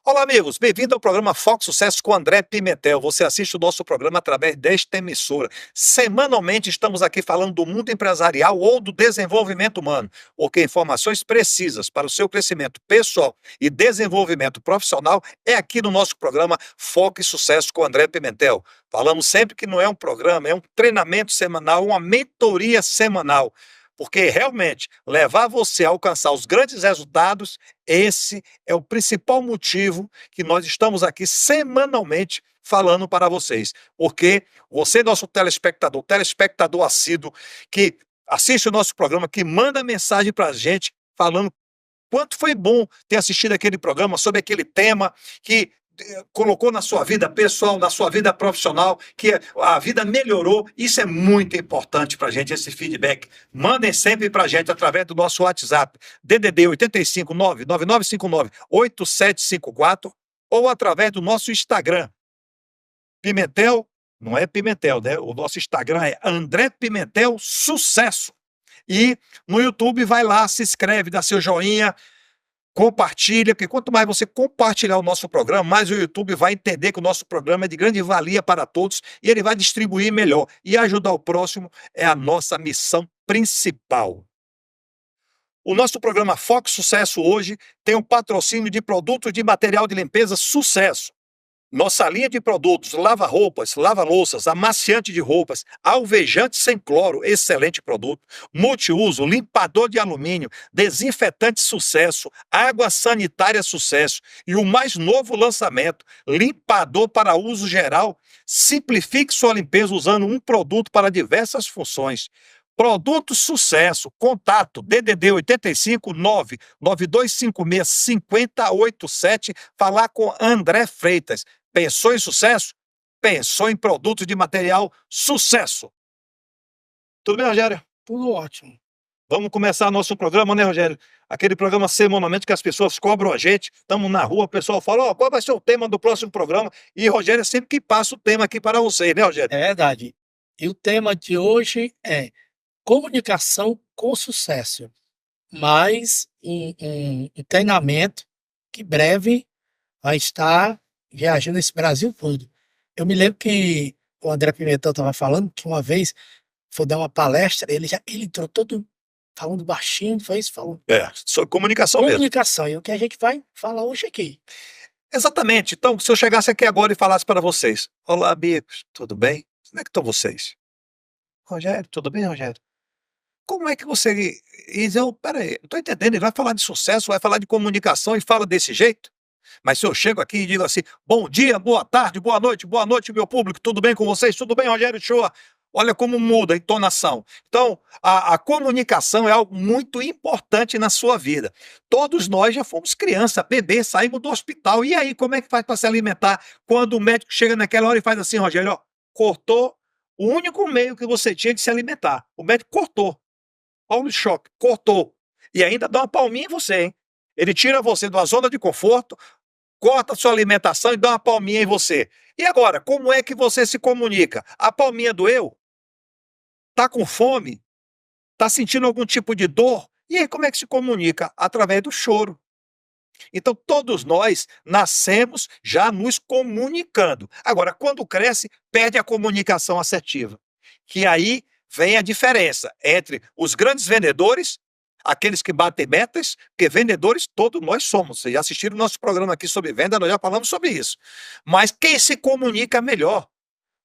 Olá, amigos. Bem-vindo ao programa Foco Sucesso com André Pimentel. Você assiste o nosso programa através desta emissora. Semanalmente estamos aqui falando do mundo empresarial ou do desenvolvimento humano, porque informações precisas para o seu crescimento pessoal e desenvolvimento profissional é aqui no nosso programa Foco e Sucesso com André Pimentel. Falamos sempre que não é um programa, é um treinamento semanal, uma mentoria semanal. Porque realmente levar você a alcançar os grandes resultados, esse é o principal motivo que nós estamos aqui semanalmente falando para vocês. Porque você, nosso telespectador assíduo, que assiste o nosso programa, que manda mensagem para a gente falando quanto foi bom ter assistido aquele programa sobre aquele tema que colocou na sua vida pessoal, na sua vida profissional, que a vida melhorou. Isso é muito importante para a gente, esse feedback. Mandem sempre para a gente através do nosso WhatsApp, DDD 85 99959 8754, ou através do nosso Instagram, Pimentel, não é Pimentel, né? O nosso Instagram é André Pimentel Sucesso. E no YouTube, vai lá, se inscreve, dá seu joinha, compartilha, porque quanto mais você compartilhar o nosso programa, mais o YouTube vai entender que o nosso programa é de grande valia para todos e ele vai distribuir melhor. E ajudar o próximo é a nossa missão principal. O nosso programa Foco Sucesso hoje tem um patrocínio de produtos de material de limpeza Sucesso. Nossa linha de produtos, lava-roupas, lava-louças, amaciante de roupas, alvejante sem cloro, excelente produto, multiuso, limpador de alumínio, desinfetante Sucesso, água sanitária Sucesso e o mais novo lançamento, limpador para uso geral. Simplifique sua limpeza usando um produto para diversas funções. Produto Sucesso, contato DDD 85 99256 5087, falar com André Freitas. Pensou em sucesso? Pensou em produtos de material Sucesso. Tudo bem, Rogério? Tudo ótimo. Vamos começar nosso programa, né, Rogério? Aquele programa semanalmente que as pessoas cobram a gente, estamos na rua, o pessoal fala, qual vai ser o tema do próximo programa? E Rogério é sempre que passa o tema aqui para vocês, né, Rogério? É verdade. E o tema de hoje é comunicação com sucesso. Mais um treinamento que breve vai estar viajando esse Brasil todo. Eu me lembro que o André Pimentel estava falando que uma vez foi dar uma palestra, ele entrou todo falando baixinho, foi isso? Falou Sobre comunicação mesmo. comunicação, e o que a gente vai falar hoje aqui. Exatamente. Então, se eu chegasse aqui agora e falasse para vocês, olá, amigos, tudo bem? Como é que estão vocês? Rogério, tudo bem, Rogério? Como é que você... peraí, não estou entendendo, ele vai falar de sucesso, vai falar de comunicação e fala desse jeito? Mas se eu chego aqui e digo assim, bom dia, boa tarde, boa noite, meu público, tudo bem com vocês? Tudo bem, Rogério Shoa? Olha como muda a entonação. Então, a comunicação é algo muito importante na sua vida. Todos nós já fomos criança, bebê, saímos do hospital. E aí, como é que faz para se alimentar quando o médico chega naquela hora e faz assim, Rogério, ó, cortou o único meio que você tinha de se alimentar. O médico cortou. Olha o choque, cortou. E ainda dá uma palminha em você, hein? Ele tira você de uma zona de conforto, corta a sua alimentação e dá uma palminha em você. E agora, como é que você se comunica? A palminha doeu? Tá com fome? Tá sentindo algum tipo de dor? E aí, como é que se comunica? Através do choro. Então, todos nós nascemos já nos comunicando. Agora, quando cresce, perde a comunicação assertiva. Que aí vem a diferença entre os grandes vendedores, aqueles que batem metas, porque vendedores todos nós somos. Vocês já assistiram o nosso programa aqui sobre venda, nós já falamos sobre isso. Mas quem se comunica melhor?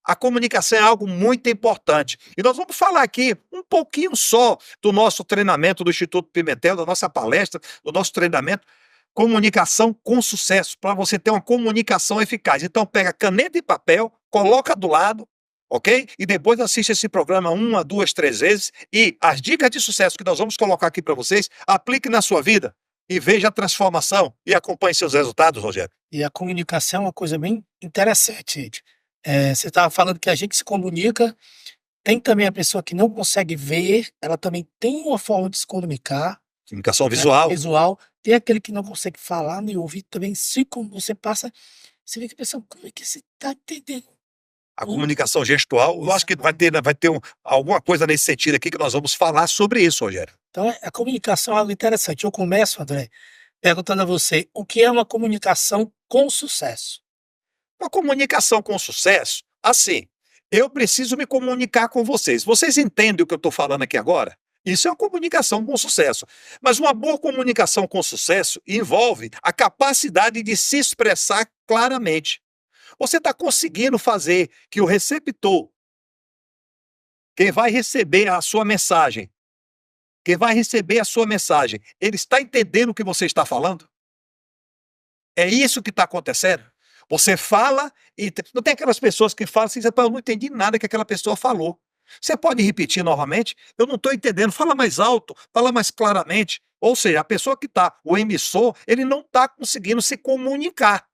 A comunicação é algo muito importante. E nós vamos falar aqui um pouquinho só do nosso treinamento do Instituto Pimentel, da nossa palestra, do nosso treinamento Comunicação com Sucesso, para você ter uma comunicação eficaz. Então pega caneta e papel, coloca do lado, ok? E depois assiste esse programa 1, 2, 3 vezes e as dicas de sucesso que nós vamos colocar aqui para vocês, aplique na sua vida e veja a transformação e acompanhe seus resultados, Rogério. E a comunicação é uma coisa bem interessante, gente. Você estava falando que a gente se comunica, tem também a pessoa que não consegue ver, ela também tem uma forma de se comunicar. Comunicação visual. Visual. Tem aquele que não consegue falar nem ouvir também. Como você passa, você fica pensando, como é que você está entendendo? A comunicação gestual, eu acho que vai ter alguma coisa nesse sentido aqui que nós vamos falar sobre isso, Rogério. Então, a comunicação é algo interessante. Eu começo, André, perguntando a você, o que é uma comunicação com sucesso. Uma comunicação com sucesso, assim, eu preciso me comunicar com vocês. Vocês entendem o que eu estou falando aqui agora? Isso é uma comunicação com sucesso. Mas uma boa comunicação com sucesso envolve a capacidade de se expressar claramente. Você está conseguindo fazer que o receptor, quem vai receber a sua mensagem, ele está entendendo o que você está falando? É isso que está acontecendo? Você fala e não tem aquelas pessoas que falam assim: eu não entendi nada que aquela pessoa falou. Você pode repetir novamente? Eu não estou entendendo. Fala mais alto, fala mais claramente. Ou seja, a pessoa que está, o emissor, ele não está conseguindo se comunicar.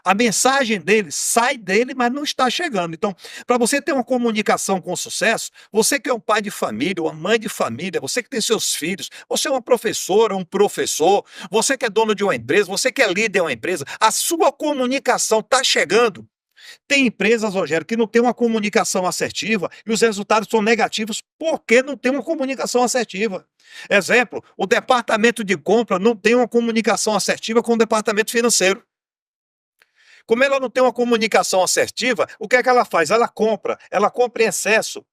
A mensagem dele sai dele, mas não está chegando. Então, para você ter uma comunicação com sucesso, você que é um pai de família, uma mãe de família, você que tem seus filhos, você é uma professora, um professor, você que é dono de uma empresa, você que é líder de uma empresa, a sua comunicação está chegando. Tem empresas, Rogério, que não tem uma comunicação assertiva e os resultados são negativos porque não tem uma comunicação assertiva. Exemplo, o departamento de compra não tem uma comunicação assertiva com o departamento financeiro. Como ela não tem uma comunicação assertiva, o que é que ela faz? Ela compra em excesso.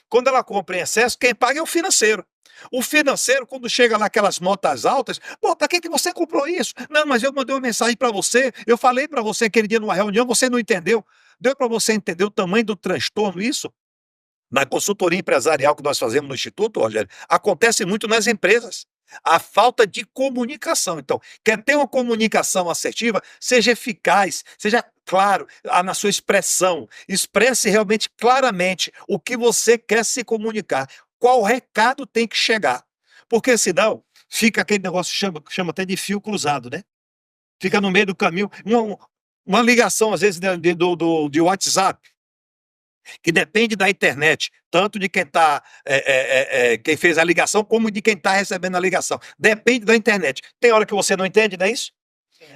Quando ela compra em excesso, quem paga é o financeiro. O financeiro, quando chega naquelas notas altas, pô, para que você comprou isso? Não, mas eu mandei uma mensagem para você, eu falei para você aquele dia numa reunião, você não entendeu. Deu para você entender o tamanho do transtorno isso? Na consultoria empresarial que nós fazemos no Instituto, Rogério, acontece muito nas empresas. A falta de comunicação. Então, quer ter uma comunicação assertiva, seja eficaz, seja claro na sua expressão. Expresse realmente claramente o que você quer se comunicar. Qual recado tem que chegar. Porque senão, fica aquele negócio, chama até de fio cruzado, né? Fica no meio do caminho. Uma ligação, às vezes, de WhatsApp, que depende da internet, tanto de quem está, quem fez a ligação, como de quem está recebendo a ligação. Depende da internet. Tem hora que você não entende, não é isso?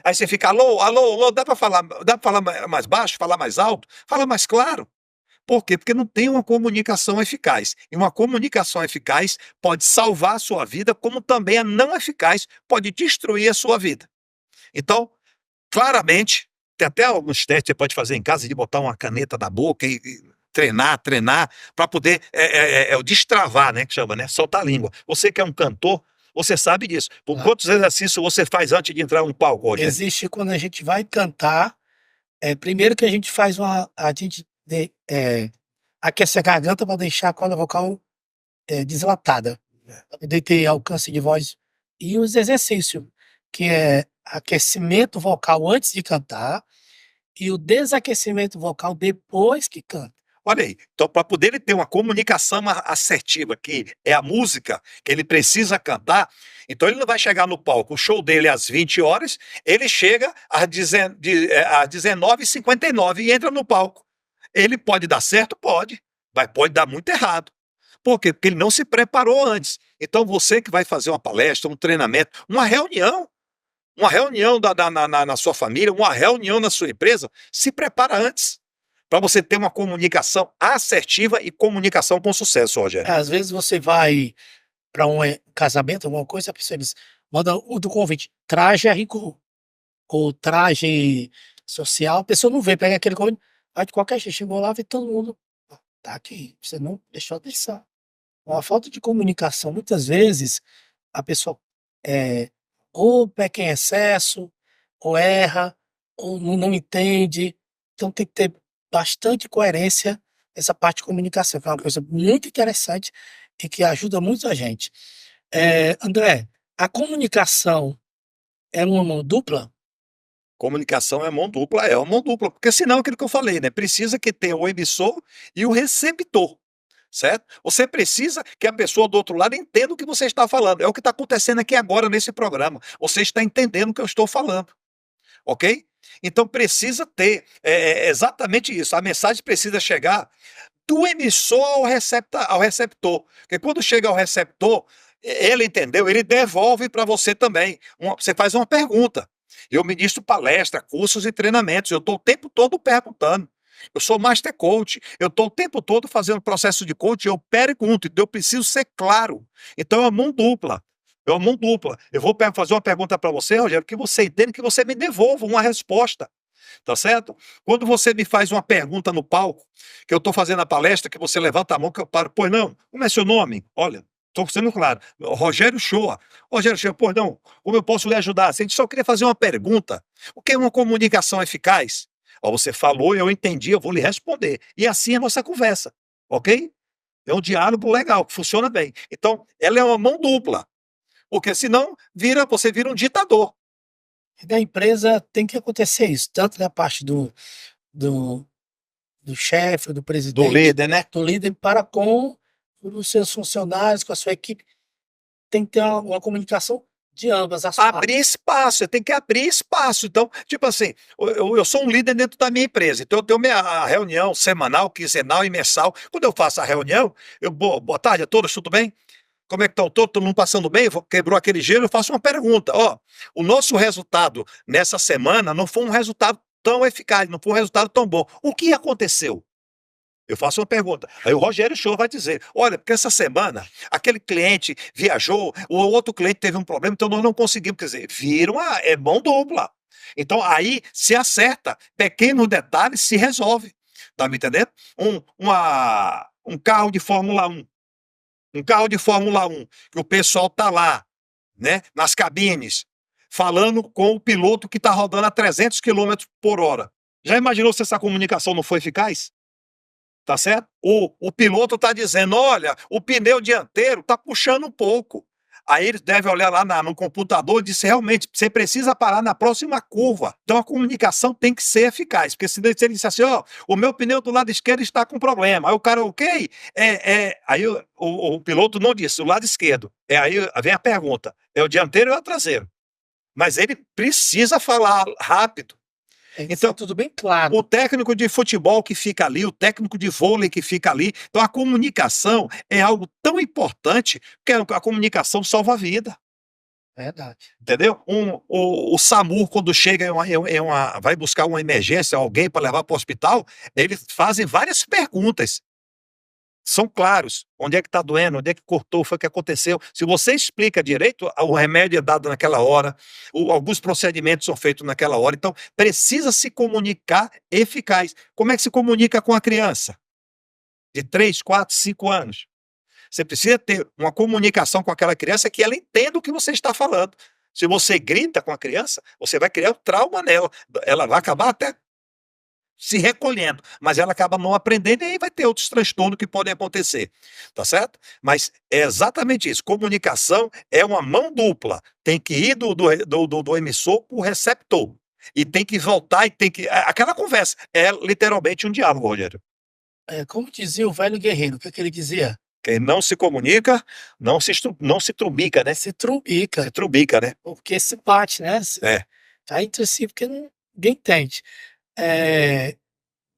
Aí você fica, alô, alô, alô, dá para falar mais baixo, falar mais alto, fala mais claro. Por quê? Porque não tem uma comunicação eficaz. E uma comunicação eficaz pode salvar a sua vida, como também a não eficaz pode destruir a sua vida. Então, claramente, tem até alguns testes que você pode fazer em casa de botar uma caneta na boca e treinar, para poder destravar, né, que chama, né, soltar a língua. Você que é um cantor, você sabe disso. Por quantos exercícios você faz antes de entrar no palco hoje? Existe quando a gente vai cantar, primeiro que a gente faz aquece a garganta para deixar a corda vocal deslatada, para poder ter alcance de voz. E os exercícios, que é aquecimento vocal antes de cantar e o desaquecimento vocal depois que canta. Olha aí, então para poder ele ter uma comunicação assertiva, que é a música que ele precisa cantar, então ele não vai chegar no palco, o show dele é às 20 horas, ele chega às 19h59 e entra no palco. Ele pode dar certo? Pode, mas pode dar muito errado. Por quê? Porque ele não se preparou antes. Então você que vai fazer uma palestra, um treinamento, uma reunião na sua família, uma reunião na sua empresa, se prepara antes para você ter uma comunicação assertiva e comunicação com sucesso, Rogério. Às vezes você vai para um casamento, alguma coisa, a pessoa manda do convite, traje a rigor, ou traje social, a pessoa não vê, pega aquele convite, aí de qualquer jeito, chegou lá, vê todo mundo, tá aqui, você não deixou atenção. Uma falta de comunicação, muitas vezes, a pessoa ou peca em excesso, ou erra, ou não entende, então tem que ter bastante coerência essa parte de comunicação, que é uma coisa muito interessante e que ajuda muito a gente. André, a comunicação é uma mão dupla? Comunicação é uma mão dupla, porque senão é aquilo que eu falei, né? Precisa que tenha o emissor e o receptor, certo? Você precisa que a pessoa do outro lado entenda o que você está falando. É o que está acontecendo aqui agora nesse programa. Você está entendendo o que eu estou falando, ok? Então precisa ter exatamente isso. A mensagem precisa chegar do emissor ao receptor. Porque quando chega ao receptor, ele entendeu, ele devolve para você também. Você faz uma pergunta. Eu ministro palestra, cursos e treinamentos. Eu estou o tempo todo perguntando. Eu sou master coach. Eu estou o tempo todo fazendo processo de coach. Eu pergunto, então eu preciso ser claro. Então é uma mão dupla. É uma mão dupla. Eu vou fazer uma pergunta para você, Rogério, que você entenda, que você me devolva uma resposta. Tá certo? Quando você me faz uma pergunta no palco, que eu estou fazendo a palestra, que você levanta a mão, que eu paro, pois não, como é seu nome? Olha, estou sendo claro, Rogério Shoa. Rogério Shoa, pois não, como eu posso lhe ajudar? A gente só queria fazer uma pergunta. O que é uma comunicação eficaz? Ó, você falou, eu entendi, eu vou lhe responder. E assim é a nossa conversa, ok? É um diálogo legal, que funciona bem. Então, ela é uma mão dupla, porque senão você vira um ditador. E da empresa tem que acontecer isso, tanto da parte do, do chefe, do Do presidente, líder, né? do líder, para com os seus funcionários, com a sua equipe. Tem que ter uma comunicação de ambas as Abrir partes. espaço, você tem que abrir espaço. Então, tipo assim, eu sou um líder dentro da minha empresa, então eu tenho minha reunião semanal, quinzenal e mensal. Quando eu faço a reunião, boa tarde a todos, tudo bem? Como é que estão todos? Todo mundo passando bem? Quebrou aquele gelo? Eu faço uma pergunta. Ó, o nosso resultado nessa semana não foi um resultado tão eficaz, não foi um resultado tão bom. O que aconteceu? Eu faço uma pergunta. Aí o Rogério Show vai dizer: olha, porque essa semana aquele cliente viajou, o outro cliente teve um problema, então nós não conseguimos. Quer dizer, é mão dupla. Então aí se acerta, pequenos detalhes se resolve. Tá me entendendo? Um carro de Fórmula 1. Um carro de Fórmula 1, que o pessoal tá lá, né, nas cabines, falando com o piloto que está rodando a 300 quilômetros por hora. Já imaginou se essa comunicação não foi eficaz? Tá certo? O piloto está dizendo: olha, o pneu dianteiro está puxando um pouco. Aí ele deve olhar lá no computador e dizer: realmente, você precisa parar na próxima curva. Então a comunicação tem que ser eficaz, porque se ele disse assim: ó, o meu pneu do lado esquerdo está com problema. Aí o cara, ok? Aí o piloto não disse, o lado esquerdo. Aí vem a pergunta: é o dianteiro ou é o traseiro? Mas ele precisa falar rápido. Tem que Então, ser tudo bem claro. o técnico de futebol que fica ali, o técnico de vôlei que fica ali. Então, a comunicação é algo tão importante que a comunicação salva a vida. Verdade. Entendeu? O SAMU, quando chega vai buscar uma emergência, alguém para levar para o hospital, eles fazem várias perguntas. São claros. Onde é que está doendo? Onde é que cortou? Foi o que aconteceu? Se você explica direito, o remédio é dado naquela hora, alguns procedimentos são feitos naquela hora. Então, precisa se comunicar eficaz. Como é que se comunica com a criança? De 3, 4, 5 anos. Você precisa ter uma comunicação com aquela criança que ela entenda o que você está falando. Se você grita com a criança, você vai criar um trauma nela. Ela vai acabar até se recolhendo, mas ela acaba não aprendendo e aí vai ter outros transtornos que podem acontecer, tá certo? Mas é exatamente isso, comunicação é uma mão dupla, tem que ir do emissor para o receptor, e tem que voltar e tem que... Aquela conversa é literalmente um diálogo, Rogério. Como dizia o velho guerreiro, o que ele dizia? Quem não se comunica, não se trubica, né? Se trubica, Se trubica, né? porque se bate, né? É. Tá entre si, porque ninguém entende.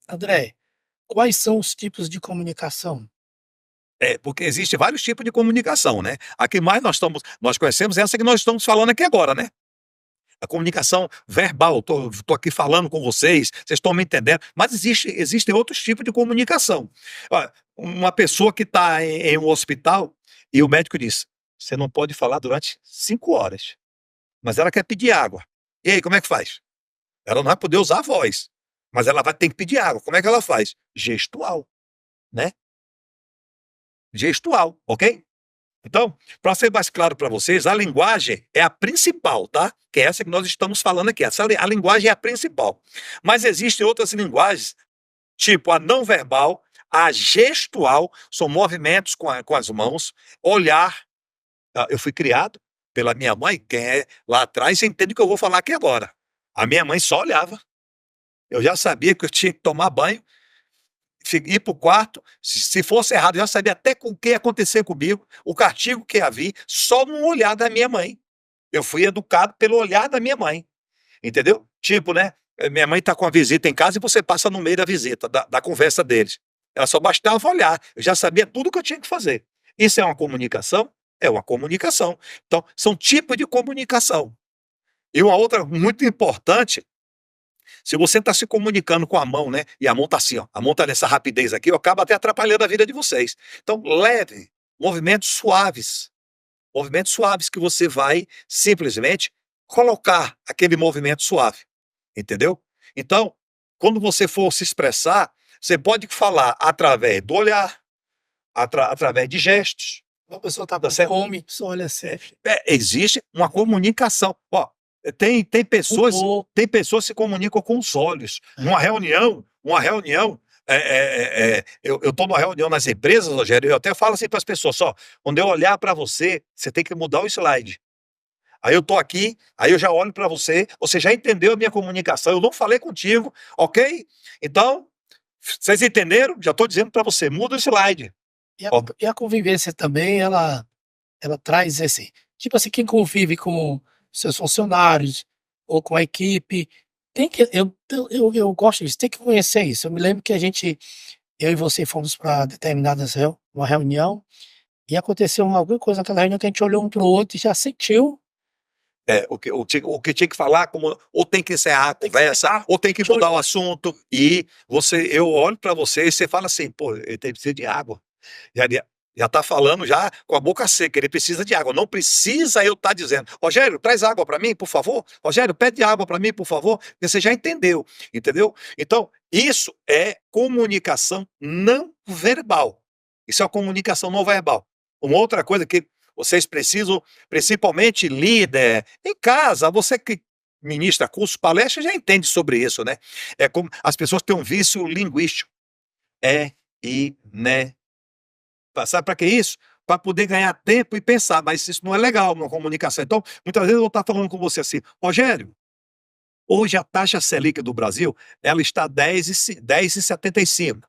André, quais são os tipos de comunicação? Porque existe vários tipos de comunicação, né? A que mais nós conhecemos é essa que nós estamos falando aqui agora, né? A comunicação verbal, tô aqui falando com vocês estão me entendendo, mas existem outros tipos de comunicação. Olha, uma pessoa que está em um hospital e o médico diz: você não pode falar durante 5 horas, mas ela quer pedir água. E aí, como é que faz? Ela não vai poder usar a voz, mas ela vai ter que pedir água. Como é que ela faz? Gestual, né? Gestual, ok? Então, para ser mais claro para vocês, a linguagem é a principal, tá? Que é essa que nós estamos falando aqui. A linguagem é a principal. Mas existem outras linguagens, tipo a não verbal, a gestual, são movimentos com as mãos, olhar. Eu fui criado pela minha mãe, quem é lá atrás entende o que eu vou falar aqui agora. A minha mãe só olhava. Eu já sabia que eu tinha que tomar banho, ir para o quarto, se fosse errado, eu já sabia até com o que ia acontecer comigo, o castigo que ia vir, só no olhar da minha mãe. Eu fui educado pelo olhar da minha mãe, entendeu? Tipo, né? Minha mãe está com uma visita em casa e você passa no meio da visita, da conversa deles. Ela só bastava olhar, eu já sabia tudo o que eu tinha que fazer. Isso é uma comunicação? É uma comunicação. Então, são tipos de comunicação. E uma outra muito importante, se você está se comunicando com a mão, né? E a mão está assim, ó, a mão está nessa rapidez aqui, acaba até atrapalhando a vida de vocês. Então, leve, movimentos suaves. Movimentos suaves que você vai simplesmente colocar aquele movimento suave, entendeu? Então, quando você for se expressar, você pode falar através do olhar, através de gestos, Uma pessoa tá tá com certo? fome, só olha assim, Existe uma comunicação. Ó, tem pessoas, mudou. tem pessoas que se comunicam com os olhos. É. Uma reunião, eu estou numa reunião nas empresas, Rogério, eu até falo assim para as pessoas, ó, quando eu olhar para você, você tem que mudar o slide. Aí eu tô aqui, aí eu já olho para você, você já entendeu a minha comunicação, eu não falei contigo, ok? Então, vocês entenderam? Já estou dizendo para você, muda o slide. E a Ó, e a convivência também, ela traz esse tipo assim, quem convive com seus funcionários ou com a equipe, tem que eu gosto disso, tem que conhecer isso. Eu me lembro que eu e você fomos para determinadas uma reunião, e aconteceu alguma coisa naquela reunião que a gente olhou um para o outro e já sentiu. o que tinha que falar, como, ou tem que encerrar a Tem que conversa, encerrar. ou tem que mudar o assunto, e eu olho para você e você fala assim, pô, ele precisa de água. Já está falando já com a boca seca, ele precisa de água. Não precisa eu estar dizendo, Rogério, traz água para mim, por favor. Rogério, pede água para mim, por favor. Porque você já entendeu, entendeu? Então, isso é comunicação não verbal. Isso é a comunicação não verbal. Uma outra coisa que vocês precisam, principalmente líder, em casa, você que ministra curso, palestra, já entende sobre isso, né? É como as pessoas têm um vício linguístico. É e né. Sabe para que isso? Para poder ganhar tempo e pensar, mas isso não é legal na comunicação. Então, muitas vezes eu vou estar falando com você assim, Rogério, hoje a taxa Selic do Brasil, ela está 10,75.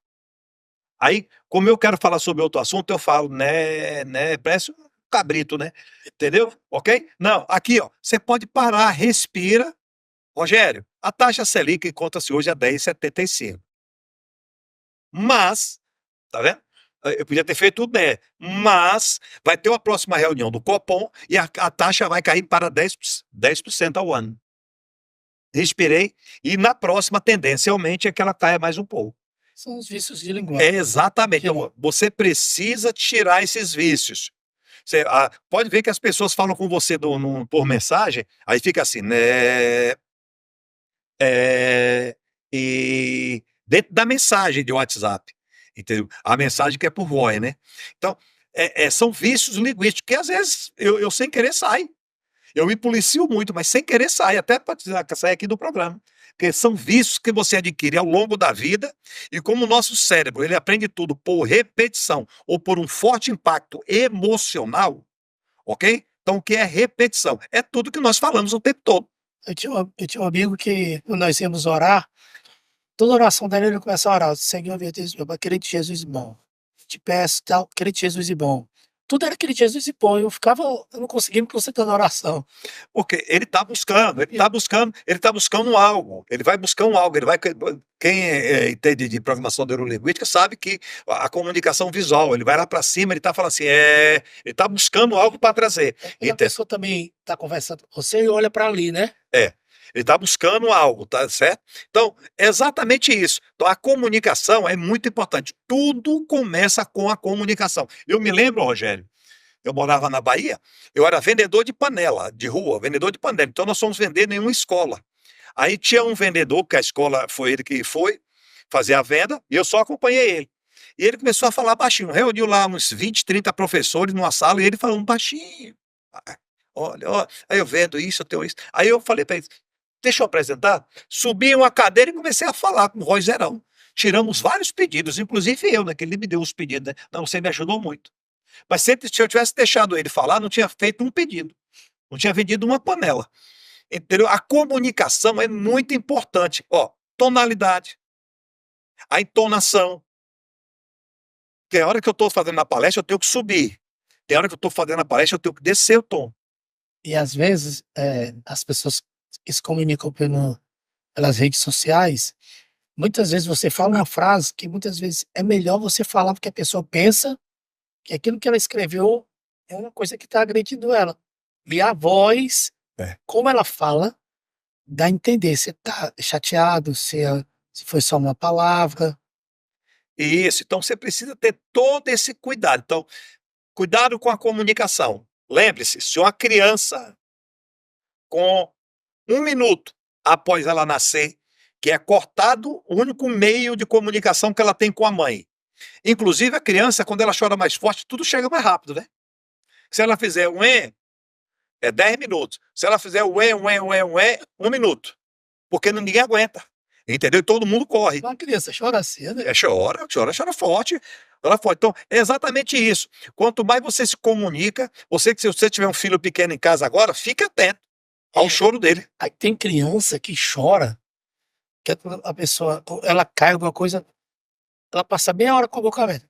Aí, como eu quero falar sobre outro assunto, eu falo, né, parece um cabrito, né? Entendeu? Ok? Não, aqui, ó, você pode parar, respira. Rogério, a taxa Selic encontra-se hoje a 10,75. Mas, tá vendo? Eu podia ter feito o DE, mas vai ter uma próxima reunião do Copom e a taxa vai cair para 10% ao ano. Respirei, e na próxima, tendencialmente, é que ela caia mais um pouco. São os vícios de linguagem. Exatamente. Então, você precisa tirar esses vícios. Você, pode ver que as pessoas falam com você por mensagem, aí fica assim, né? E dentro da mensagem de WhatsApp, entendeu? A mensagem que é por voz, né? Então, são vícios linguísticos que às vezes eu sem querer sai. Eu me policio muito, mas sem querer sai, até para sair aqui do programa. Porque são vícios que você adquire ao longo da vida, e como o nosso cérebro ele aprende tudo por repetição ou por um forte impacto emocional, ok? Então, o que é repetição? É tudo que nós falamos o tempo todo. Eu tinha um amigo que, quando nós íamos orar, toda oração dele ele começa a orar: Senhor, meu Deus, meu Pai, aquele de Jesus bom. Te peço, tal, aquele de Jesus e bom. Tudo era aquele de Jesus e bom. Eu não conseguia me concentrar na oração. Porque ele está buscando algo, ele vai buscar um algo, ele vai. Quem entende de programação neurolinguística sabe que a comunicação visual, ele vai lá para cima, ele está falando assim, ele está buscando algo para trazer. E a pessoa também está conversando com você e olha para ali, né? Ele está buscando algo, tá certo? Então, é exatamente isso. Então, a comunicação é muito importante. Tudo começa com a comunicação. Eu me lembro, Rogério, eu morava na Bahia, eu era vendedor de panela, de rua, vendedor de panela. Então, nós fomos vender em uma escola. Aí tinha um vendedor, que a escola foi ele que foi fazer a venda, e eu só acompanhei ele. E ele começou a falar baixinho, reuniu lá uns 20, 30 professores numa sala, e ele falando baixinho. Olha, olha, aí eu vendo isso, eu tenho isso. Aí eu falei para ele, deixa eu apresentar. Subi em uma cadeira e comecei a falar com voz zerão. Tiramos vários pedidos, inclusive eu, né, que ele me deu os pedidos, né? Não, você me ajudou muito. Mas se eu tivesse deixado ele falar, não tinha feito um pedido. Não tinha vendido uma panela. Entendeu? A comunicação é muito importante. Ó, tonalidade, a entonação. Tem hora que eu estou fazendo a palestra, eu tenho que subir. Tem hora que eu estou fazendo a palestra, eu tenho que descer o tom. E às vezes, as pessoas que se comunicam pelas redes sociais, muitas vezes você fala uma frase que muitas vezes é melhor você falar, porque a pessoa pensa que aquilo que ela escreveu é uma coisa que está agredindo ela. E a voz, como ela fala, dá a entender se está chateado, se foi só uma palavra. Isso, então você precisa ter todo esse cuidado. Então, cuidado com a comunicação. Lembre-se, se uma criança com 1 minuto após ela nascer, que é cortado o único meio de comunicação que ela tem com a mãe. Inclusive, a criança, quando ela chora mais forte, tudo chega mais rápido, né? Se ela fizer um é 10 minutos. Se ela fizer o 1 minuto. Porque ninguém aguenta. Entendeu? E todo mundo corre. Uma criança chora assim, né? Chora forte. Chora forte. Então, é exatamente isso. Quanto mais você se comunica, se você tiver um filho pequeno em casa agora, fique atento ao choro dele. Aí tem criança que chora, que a pessoa, ela cai alguma coisa, ela passa meia hora com a boca aberta.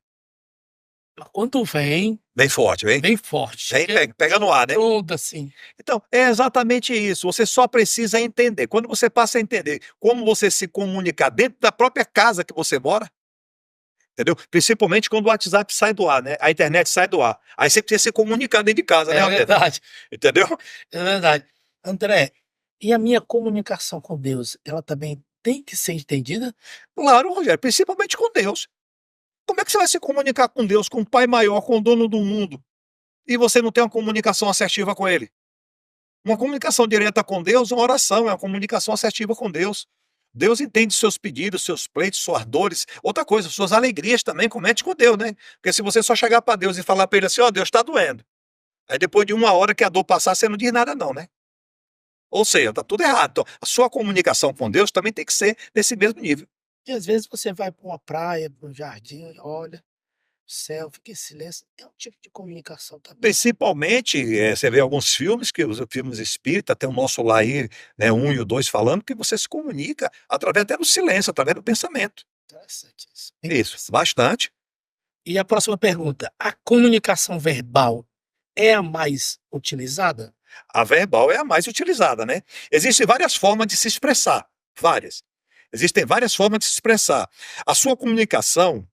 Mas quando vem Bem forte, vem? bem forte, Vem, pega no ar, né? tudo assim. Então, é exatamente isso. Você só precisa entender. Quando você passa a entender como você se comunicar dentro da própria casa que você mora, entendeu? Principalmente quando o WhatsApp sai do ar, né? A internet sai do ar. Aí você precisa se comunicar dentro de casa, né, É Rogério? verdade, Entendeu? é verdade. André, e a minha comunicação com Deus, ela também tem que ser entendida? Claro, Rogério, principalmente com Deus. Como é que você vai se comunicar com Deus, com o Pai maior, com o dono do mundo, e você não tem uma comunicação assertiva com Ele? Uma comunicação direta com Deus é uma oração, é uma comunicação assertiva com Deus. Deus entende seus pedidos, seus pleitos, suas dores. Outra coisa, suas alegrias também, comente com Deus, né? Porque se você só chegar para Deus e falar para Ele assim, ó, Deus está doendo. Aí depois de 1 hora que a dor passar, você não diz nada não, né? Ou seja, tá tudo errado. Então, a sua comunicação com Deus também tem que ser desse mesmo nível. E às vezes você vai para uma praia, para um jardim, olha, o céu, fica em silêncio. É um tipo de comunicação também. Principalmente, você vê alguns filmes, que os filmes espírita, tem o nosso lá aí, né, 1 e o 2 falando, que você se comunica através até do silêncio, através do pensamento. Interessante isso. Isso, bastante. E a próxima pergunta: a comunicação verbal é a mais utilizada? A verbal é a mais utilizada, né? Existem várias formas de se expressar, várias. Existem várias formas de se expressar. A sua comunicação,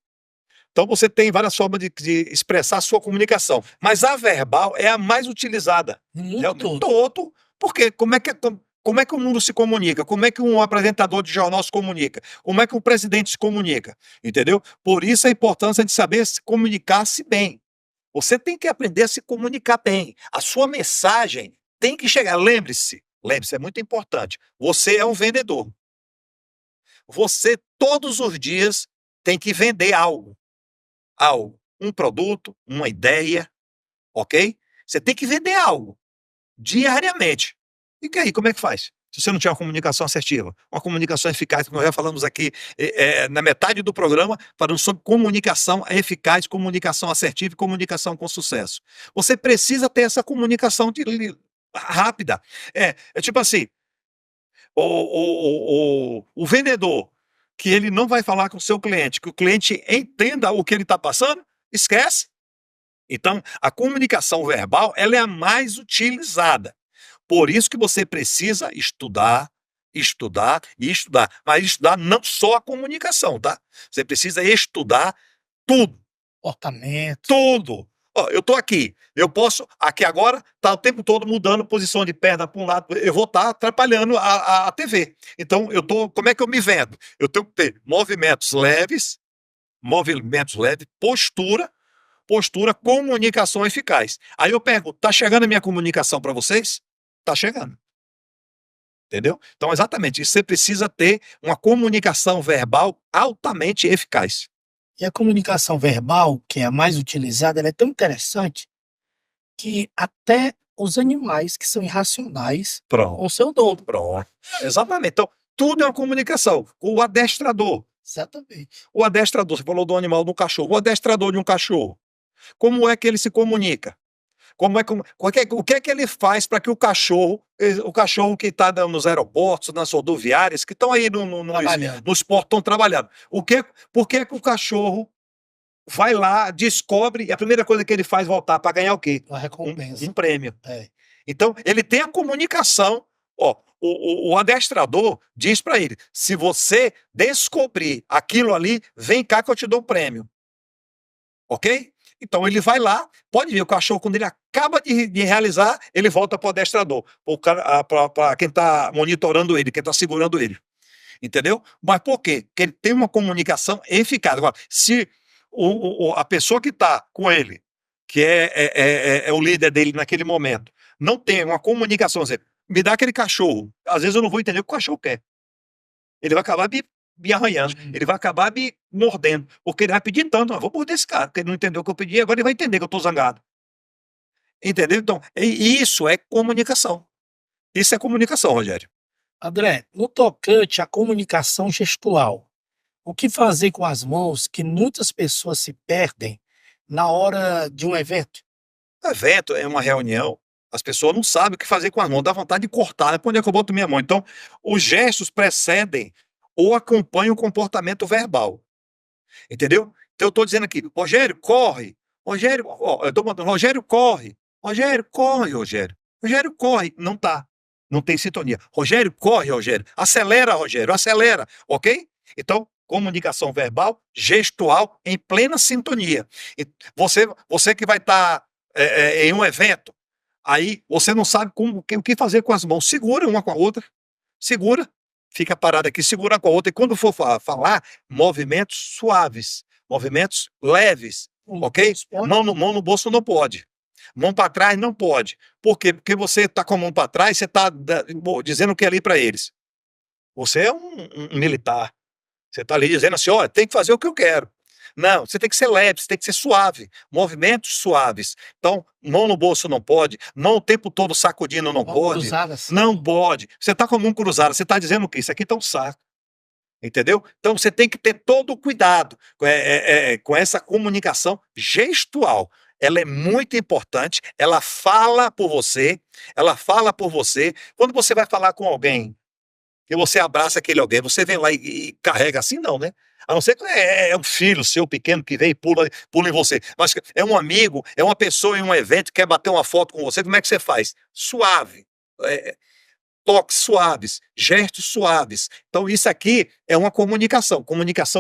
então você tem várias formas de expressar a sua comunicação, mas a verbal é a mais utilizada. No mundo Realmente, todo. porque como é que o mundo se comunica? Como é que um apresentador de jornal se comunica? Como é que um presidente se comunica? Entendeu? Por isso a importância de saber se comunicar-se bem. Você tem que aprender a se comunicar bem. A sua mensagem tem que chegar. Lembre-se, é muito importante. Você é um vendedor. Você todos os dias tem que vender algo. Algo. Um produto, uma ideia, ok? Você tem que vender algo diariamente. E aí, como é que faz? Se você não tiver uma comunicação assertiva, uma comunicação eficaz, como nós já falamos aqui na metade do programa, falando sobre comunicação eficaz, comunicação assertiva e comunicação com sucesso. Você precisa ter essa comunicação rápida. É tipo assim, o vendedor, que ele não vai falar com o seu cliente, que o cliente entenda o que ele está passando, esquece. Então, a comunicação verbal, ela é a mais utilizada. Por isso que você precisa estudar, estudar e estudar. Mas estudar não só a comunicação, tá? Você precisa estudar tudo. Comportamento. Tudo. Ó, eu estou aqui. Eu posso, aqui agora, tá o tempo todo mudando posição de perna para um lado. Eu vou estar atrapalhando a TV. Então, como é que eu me vendo? Eu tenho que ter movimentos leves, postura, comunicação eficaz. Aí eu pergunto, tá chegando a minha comunicação para vocês? Tá chegando. Entendeu? Então, exatamente, você precisa ter uma comunicação verbal altamente eficaz. E a comunicação verbal, que é a mais utilizada, ela é tão interessante que até os animais que são irracionais Pronto. com o seu dono. Pronto. Exatamente. Então, tudo é uma comunicação. O adestrador. Exatamente. O adestrador, você falou do animal do cachorro. O adestrador de um cachorro. Como é que ele se comunica? O que é que ele faz para que o cachorro que está nos aeroportos, nas rodoviárias, que estão aí nos portos, estão trabalhando, por que que o cachorro vai lá, descobre, e a primeira coisa que ele faz é voltar para ganhar o quê? Uma recompensa. Um prêmio. É. Então, ele tem a comunicação. Ó, o adestrador diz para ele, se você descobrir aquilo ali, vem cá que eu te dou um prêmio. Ok? Então ele vai lá, pode ver o cachorro, quando ele acaba de realizar, ele volta para o adestrador, para quem está monitorando ele, quem está segurando ele. Entendeu? Mas por quê? Porque ele tem uma comunicação eficaz. Agora, se a pessoa que está com ele que é o líder dele naquele momento, não tem uma comunicação, assim, me dá aquele cachorro. Às vezes eu não vou entender o que o cachorro quer. Ele vai acabar me arranhando, ele vai acabar me mordendo, porque ele vai pedir tanto, eu vou morder esse cara, porque ele não entendeu o que eu pedi, agora ele vai entender que eu estou zangado. Entendeu? Então, isso é comunicação. Isso é comunicação, Rogério. André, no tocante à comunicação gestual, o que fazer com as mãos que muitas pessoas se perdem na hora de um evento? Evento é uma reunião, as pessoas não sabem o que fazer com as mãos, dá vontade de cortar, né? Pra onde é que eu boto minha mão? Então, os gestos precedem ou acompanham o comportamento verbal, entendeu? Então, eu estou dizendo aqui, Rogério, corre. Rogério, ó, eu estou mandando, Rogério, corre. Rogério, corre, Rogério. Rogério, corre. Não tá. Não tem sintonia. Rogério, corre, Rogério. Acelera, Rogério, acelera. Ok? Então, comunicação verbal, gestual, em plena sintonia. E você que vai estar em um evento, aí você não sabe o que fazer com as mãos. Segura uma com a outra. Segura. Fica parada aqui, segura com a outra. E quando for falar, movimentos suaves, movimentos leves, ok? Mão no bolso não pode. Mão para trás não pode. Por quê? Porque você está com a mão para trás, você está dizendo o que é ali para eles. Você é um militar. Você está ali dizendo assim, olha, tem que fazer o que eu quero. Não, você tem que ser leve, você tem que ser suave. Movimentos suaves. Então, mão no bolso não pode, mão o tempo todo sacudindo não pode. Cruzadas. Não pode. Você está com a mão cruzada, você está dizendo o quê? Isso aqui está um saco. Entendeu? Então você tem que ter todo o cuidado com essa comunicação gestual. Ela é muito importante, ela fala por você, ela fala por você. Quando você vai falar com alguém, que você abraça aquele alguém, você vem lá e carrega assim, não, né? A não ser que é um filho seu pequeno que vem e pula em você. Mas é um amigo, é uma pessoa em um evento que quer bater uma foto com você, como é que você faz? Suave. Toques suaves, gestos suaves. Então, isso aqui é uma comunicação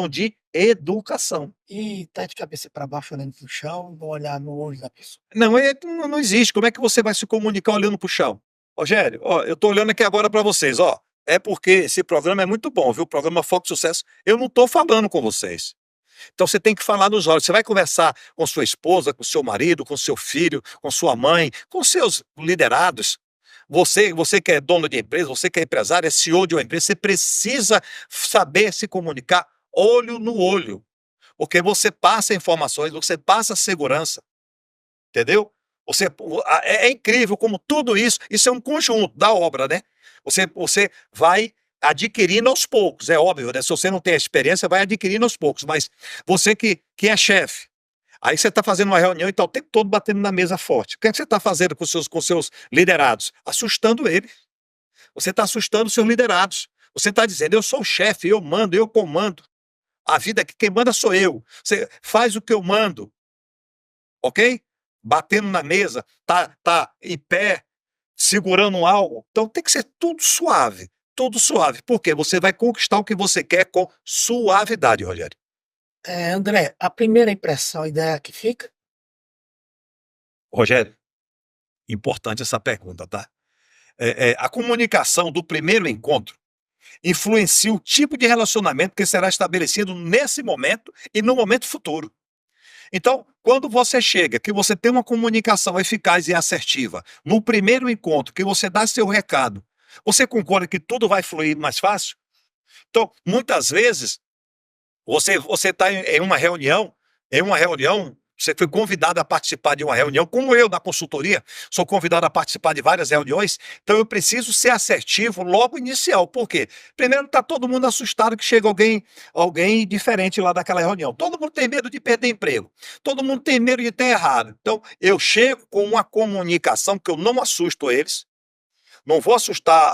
de educação. E tá de cabeça para baixo, olhando pro chão, vou olhar no olho da pessoa. Não existe. Como é que você vai se comunicar olhando para o chão? Rogério, ó, eu estou olhando aqui agora para vocês, ó. É porque esse programa é muito bom, viu? O programa Foco Sucesso. Eu não estou falando com vocês. Então você tem que falar nos olhos. Você vai conversar com sua esposa, com seu marido, com seu filho, com sua mãe, com seus liderados. Você que é dono de empresa, você que é empresário, é CEO de uma empresa, você precisa saber se comunicar olho no olho. Porque você passa informações, você passa segurança. Entendeu? É incrível como tudo isso é um conjunto da obra, né? Você vai adquirindo aos poucos, é óbvio, né? Se você não tem experiência, vai adquirindo aos poucos, mas você que é chefe, aí você está fazendo uma reunião e está o tempo todo batendo na mesa forte. O que é que você está fazendo com seus liderados? Assustando eles. Você está assustando os seus liderados. Você está dizendo, eu sou o chefe, eu mando, eu comando. A vida aqui, quem manda sou eu. Você faz o que eu mando. Ok? Batendo na mesa, tá em pé, segurando algo. Então tem que ser tudo suave. Tudo suave. Por quê? Você vai conquistar o que você quer com suavidade, Rogério. André, a primeira impressão, a ideia que fica? Rogério, importante essa pergunta, tá? A comunicação do primeiro encontro influencia o tipo de relacionamento que será estabelecido nesse momento e no momento futuro. Então, quando você chega, que você tem uma comunicação eficaz e assertiva, no primeiro encontro, que você dá seu recado, você concorda que tudo vai fluir mais fácil? Então, muitas vezes, você está em uma reunião, você foi convidado a participar de uma reunião, como eu da consultoria, sou convidado a participar de várias reuniões, então eu preciso ser assertivo logo inicial. Por quê? Primeiro, está todo mundo assustado que chega alguém diferente lá daquela reunião. Todo mundo tem medo de perder emprego. Todo mundo tem medo de ter errado. Então, eu chego com uma comunicação que eu não assusto eles, não vou assustar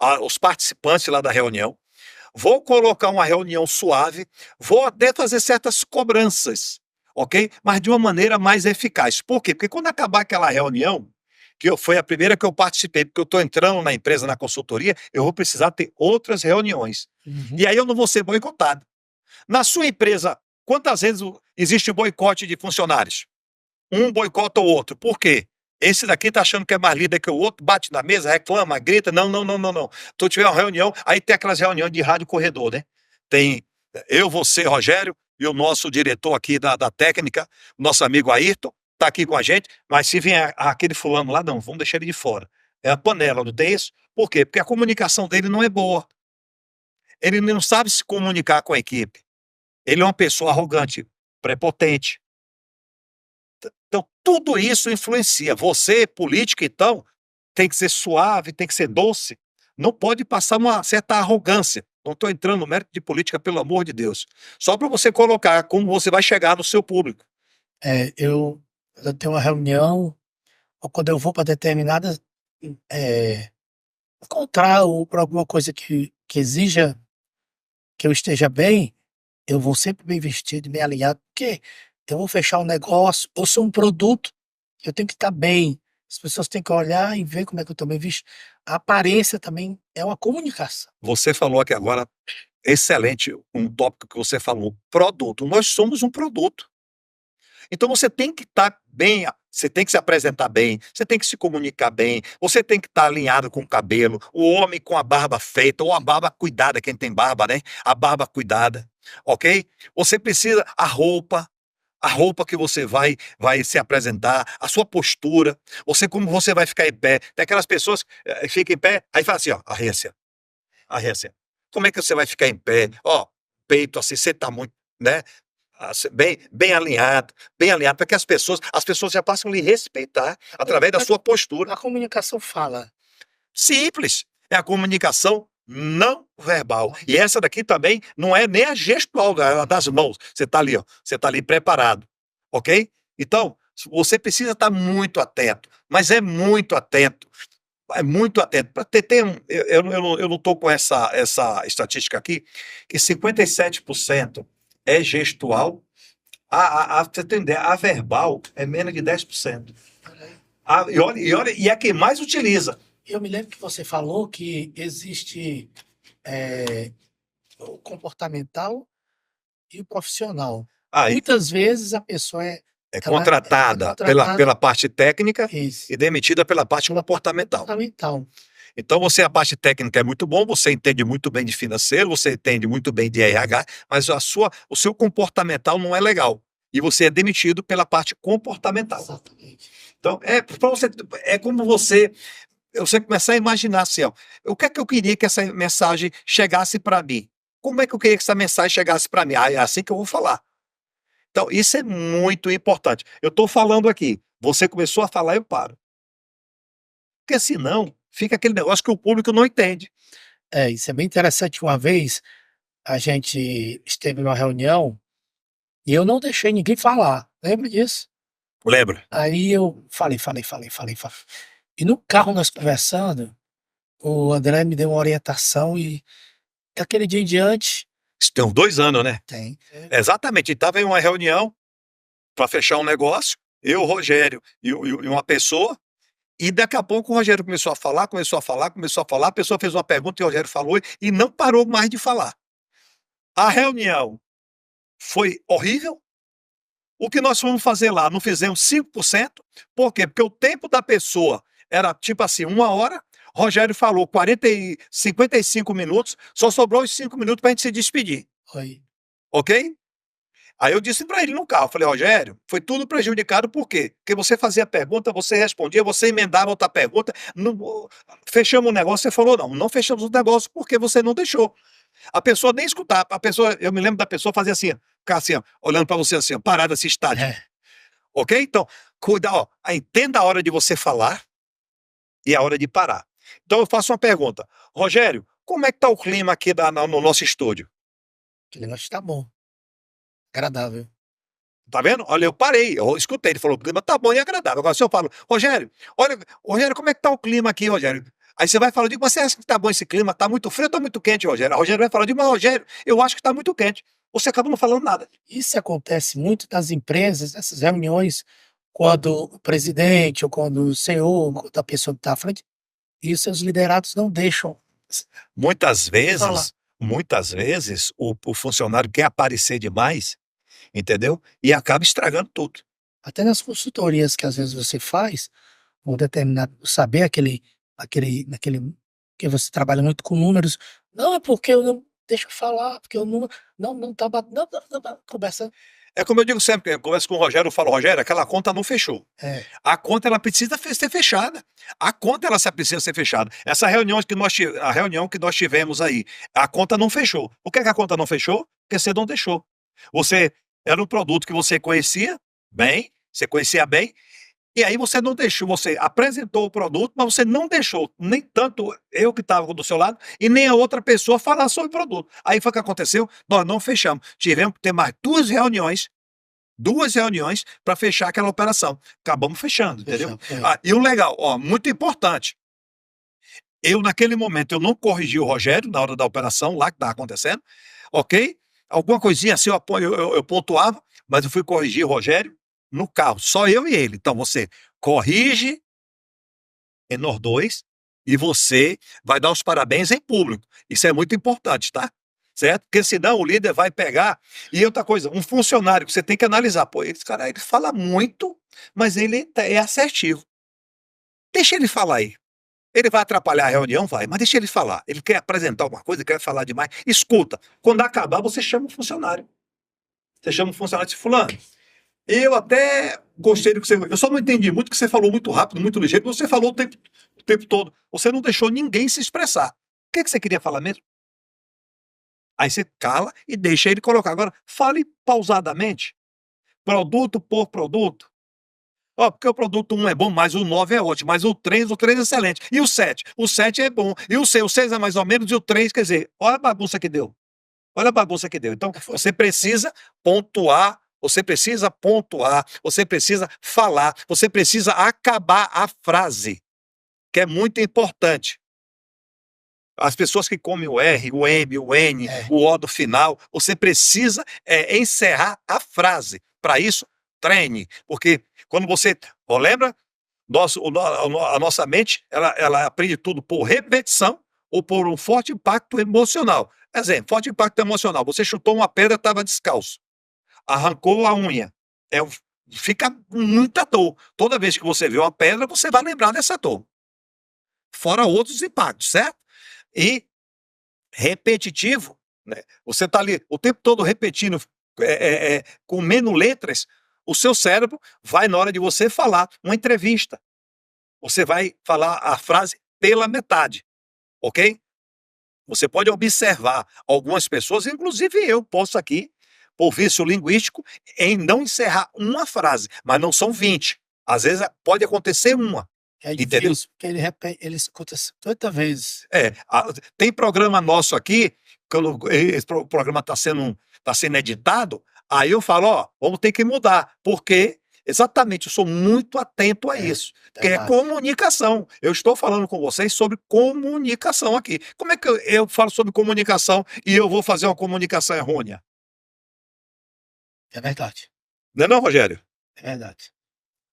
aos participantes lá da reunião, vou colocar uma reunião suave, vou até fazer certas cobranças, ok? Mas de uma maneira mais eficaz. Por quê? Porque quando acabar aquela reunião, foi a primeira que eu participei, porque eu estou entrando na empresa, na consultoria, eu vou precisar ter outras reuniões. Uhum. E aí eu não vou ser boicotado. Na sua empresa, quantas vezes existe boicote de funcionários? Um boicota o outro. Por quê? Esse daqui tá achando que é mais líder que o outro, bate na mesa, reclama, grita. Não, não, não, não, não. Tiver uma reunião, aí tem aquelas reuniões de rádio corredor, né? Tem eu, você, Rogério, e o nosso diretor aqui da técnica, nosso amigo Ayrton, está aqui com a gente, mas se vier aquele fulano lá, não, vamos deixar ele de fora. É a panela, não tem isso? Por quê? Porque a comunicação dele não é boa. Ele não sabe se comunicar com a equipe. Ele é uma pessoa arrogante, prepotente. Então, tudo isso influencia. Você, político, então, tem que ser suave, tem que ser doce. Não pode passar uma certa arrogância. Não estou entrando no mérito de política, pelo amor de Deus. Só para você colocar como você vai chegar no seu público. Eu tenho uma reunião, ou quando eu vou para determinada, encontrar ou para alguma coisa que exija que eu esteja bem, eu vou sempre bem vestido, bem alinhado, porque eu vou fechar um negócio, eu sou um produto, eu tenho que estar bem. As pessoas têm que olhar e ver como é que eu estou bem visto. A aparência também é uma comunicação. Você falou aqui agora, excelente, um tópico que você falou, produto. Nós somos um produto. Então você tem que estar bem, você tem que se apresentar bem, você tem que se comunicar bem, você tem que estar alinhado com o cabelo, o homem com a barba feita, ou a barba cuidada, quem tem barba, né? A barba cuidada, ok? Você precisa, a roupa que você vai se apresentar, a sua postura, como você vai ficar em pé. Tem aquelas pessoas que ficam em pé, aí fala assim, ó, arrência. Como é que você vai ficar em pé? Ó, peito assim, você tá muito, né? Bem alinhado, para que as pessoas já passam a lhe respeitar através da sua postura. A comunicação fala. Simples. É a comunicação não verbal. E essa daqui também não é nem a gestual das mãos. Você está ali, ó, você está ali preparado, ok? Então, você precisa estar muito atento, mas é muito atento. É muito atento. Eu não estou com essa estatística aqui, que 57% é gestual, você tem ideia, a verbal é menos de 10%. E é quem mais utiliza. Eu me lembro que você falou que existe o comportamental e o profissional. Muitas vezes a pessoa é contratada pela parte técnica isso, e demitida pela parte comportamental. Então, a parte técnica é muito bom, você entende muito bem de financeiro, você entende muito bem de RH, mas o seu comportamental não é legal. E você é demitido pela parte comportamental. Exatamente. Então, é como você começar a imaginar assim, ó, o que é que eu queria que essa mensagem chegasse para mim? Como é que eu queria que essa mensagem chegasse para mim? É assim que eu vou falar. Então, isso é muito importante. Eu estou falando aqui, você começou a falar, eu paro. Porque senão, fica aquele negócio que o público não entende. Isso é bem interessante. Uma vez, a gente esteve numa reunião e eu não deixei ninguém falar. Lembra disso? Lembro. Aí eu falei. E no carro nós conversando, o André me deu uma orientação e daquele dia em diante... Isso tem uns 2 anos, né? Tem. Exatamente. Estava em uma reunião para fechar um negócio, eu, o Rogério e uma pessoa, e daqui a pouco o Rogério começou a falar, a pessoa fez uma pergunta e o Rogério falou e não parou mais de falar. A reunião foi horrível. O que nós fomos fazer lá, não fizemos 5%. Por quê? Porque o tempo da pessoa era tipo assim, 1 hora, Rogério falou 55 minutos, só sobrou os 5 minutos para a gente se despedir. Ok? Aí eu disse para ele no carro, falei, Rogério, foi tudo prejudicado, por quê? Porque você fazia pergunta, você respondia, você emendava outra pergunta, fechamos o negócio, você falou, não fechamos o negócio porque você não deixou. A pessoa nem escutar, eu me lembro da pessoa fazer assim, ficar assim, ó, olhando para você assim, parada assim, estádio. Ok? Então, entenda a hora de você falar e a hora de parar. Então eu faço uma pergunta, Rogério, como é que está o clima aqui no nosso estúdio? O clima está bom. Agradável. Tá vendo? Olha, eu parei, eu escutei, ele falou, o clima tá bom e agradável. Agora, se eu falo, Rogério, como é que tá o clima aqui, Rogério? Aí você vai falar, você acha que tá bom esse clima? Tá muito frio ou tá muito quente, Rogério? Rogério vai falar, mas Rogério, eu acho que tá muito quente. Você acaba não falando nada. Isso acontece muito nas empresas, nessas reuniões, quando o presidente ou quando o CEO, quando a pessoa que está à frente, e os seus liderados não deixam. Muitas vezes, o funcionário quer aparecer demais, entendeu? E acaba estragando tudo. Até nas consultorias que às vezes você faz, um determinado saber naquele que você trabalha muito com números, não é porque eu não deixa eu falar, porque eu não tá batendo, não, conversa. É como eu digo sempre, eu converso com o Rogério, eu falo, Rogério, aquela conta não fechou. É, A conta ela precisa ser fechada. A conta ela precisa ser fechada. Essa reunião a reunião que nós tivemos aí, a conta não fechou. Por que a conta não fechou? Porque você não deixou. Você era um produto que você conhecia bem, e aí você não deixou, você apresentou o produto, mas você não deixou nem tanto eu que estava do seu lado e nem a outra pessoa falar sobre o produto. Aí foi o que aconteceu, nós não fechamos. Tivemos que ter mais duas reuniões para fechar aquela operação. Acabamos fechando, entendeu? fechou. E o legal, ó, muito importante, naquele momento, eu não corrigi o Rogério na hora da operação, lá que estava acontecendo, ok? Alguma coisinha assim eu pontuava, mas eu fui corrigir o Rogério no carro, só eu e ele. Então você corrige em nós dois e você vai dar os parabéns em público. Isso é muito importante, tá? Certo? Porque senão o líder vai pegar. E outra coisa, um funcionário que você tem que analisar. Pô, esse cara ele fala muito, mas ele é assertivo. Deixa ele falar aí. Ele vai atrapalhar a reunião? Vai, mas deixa ele falar. Ele quer apresentar alguma coisa, quer falar demais. Escuta. Quando acabar, você chama o funcionário. Você chama o funcionário de fulano. Eu até gostei do que você. Eu só não entendi muito que você falou muito rápido, muito ligeiro. Você falou o tempo todo. Você não deixou ninguém se expressar. O que você queria falar mesmo? Aí você cala e deixa ele colocar. Agora, fale pausadamente, produto por produto. Ó, porque o produto 1 é bom, mas o 9 é ótimo, mas o 3 é excelente. E o 7? O 7 é bom. E o 6 é mais ou menos, e o 3, quer dizer, olha a bagunça que deu. Olha a bagunça que deu. Então, você precisa pontuar, você precisa falar, você precisa acabar a frase, que é muito importante. As pessoas que comem o R, o M, o N, o O do final, você precisa encerrar a frase. Para isso, treine. Porque quando você. Lembra? A nossa mente, ela aprende tudo por repetição ou por um forte impacto emocional. Exemplo, forte impacto emocional. Você chutou uma pedra, estava descalço. Arrancou a unha. Fica muita dor. Toda vez que você vê uma pedra, você vai lembrar dessa dor. Fora outros impactos, certo? E repetitivo, né? Você está ali o tempo todo repetindo com menos letras, o seu cérebro vai, na hora de você falar uma entrevista, você vai falar a frase pela metade, ok? Você pode observar algumas pessoas, inclusive eu posso aqui, por vício linguístico, em não encerrar uma frase, mas não são 20. Às vezes pode acontecer uma. É Entendeu? difícil, porque ele escuta 50 vezes. Tem programa nosso aqui, quando esse programa está sendo editado, aí eu falo, ó, vamos ter que mudar, porque exatamente, eu sou muito atento a isso, que é comunicação. Eu estou falando com vocês sobre comunicação aqui. Como é que eu falo sobre comunicação e eu vou fazer uma comunicação errônea? É verdade. Não é não, Rogério? É verdade.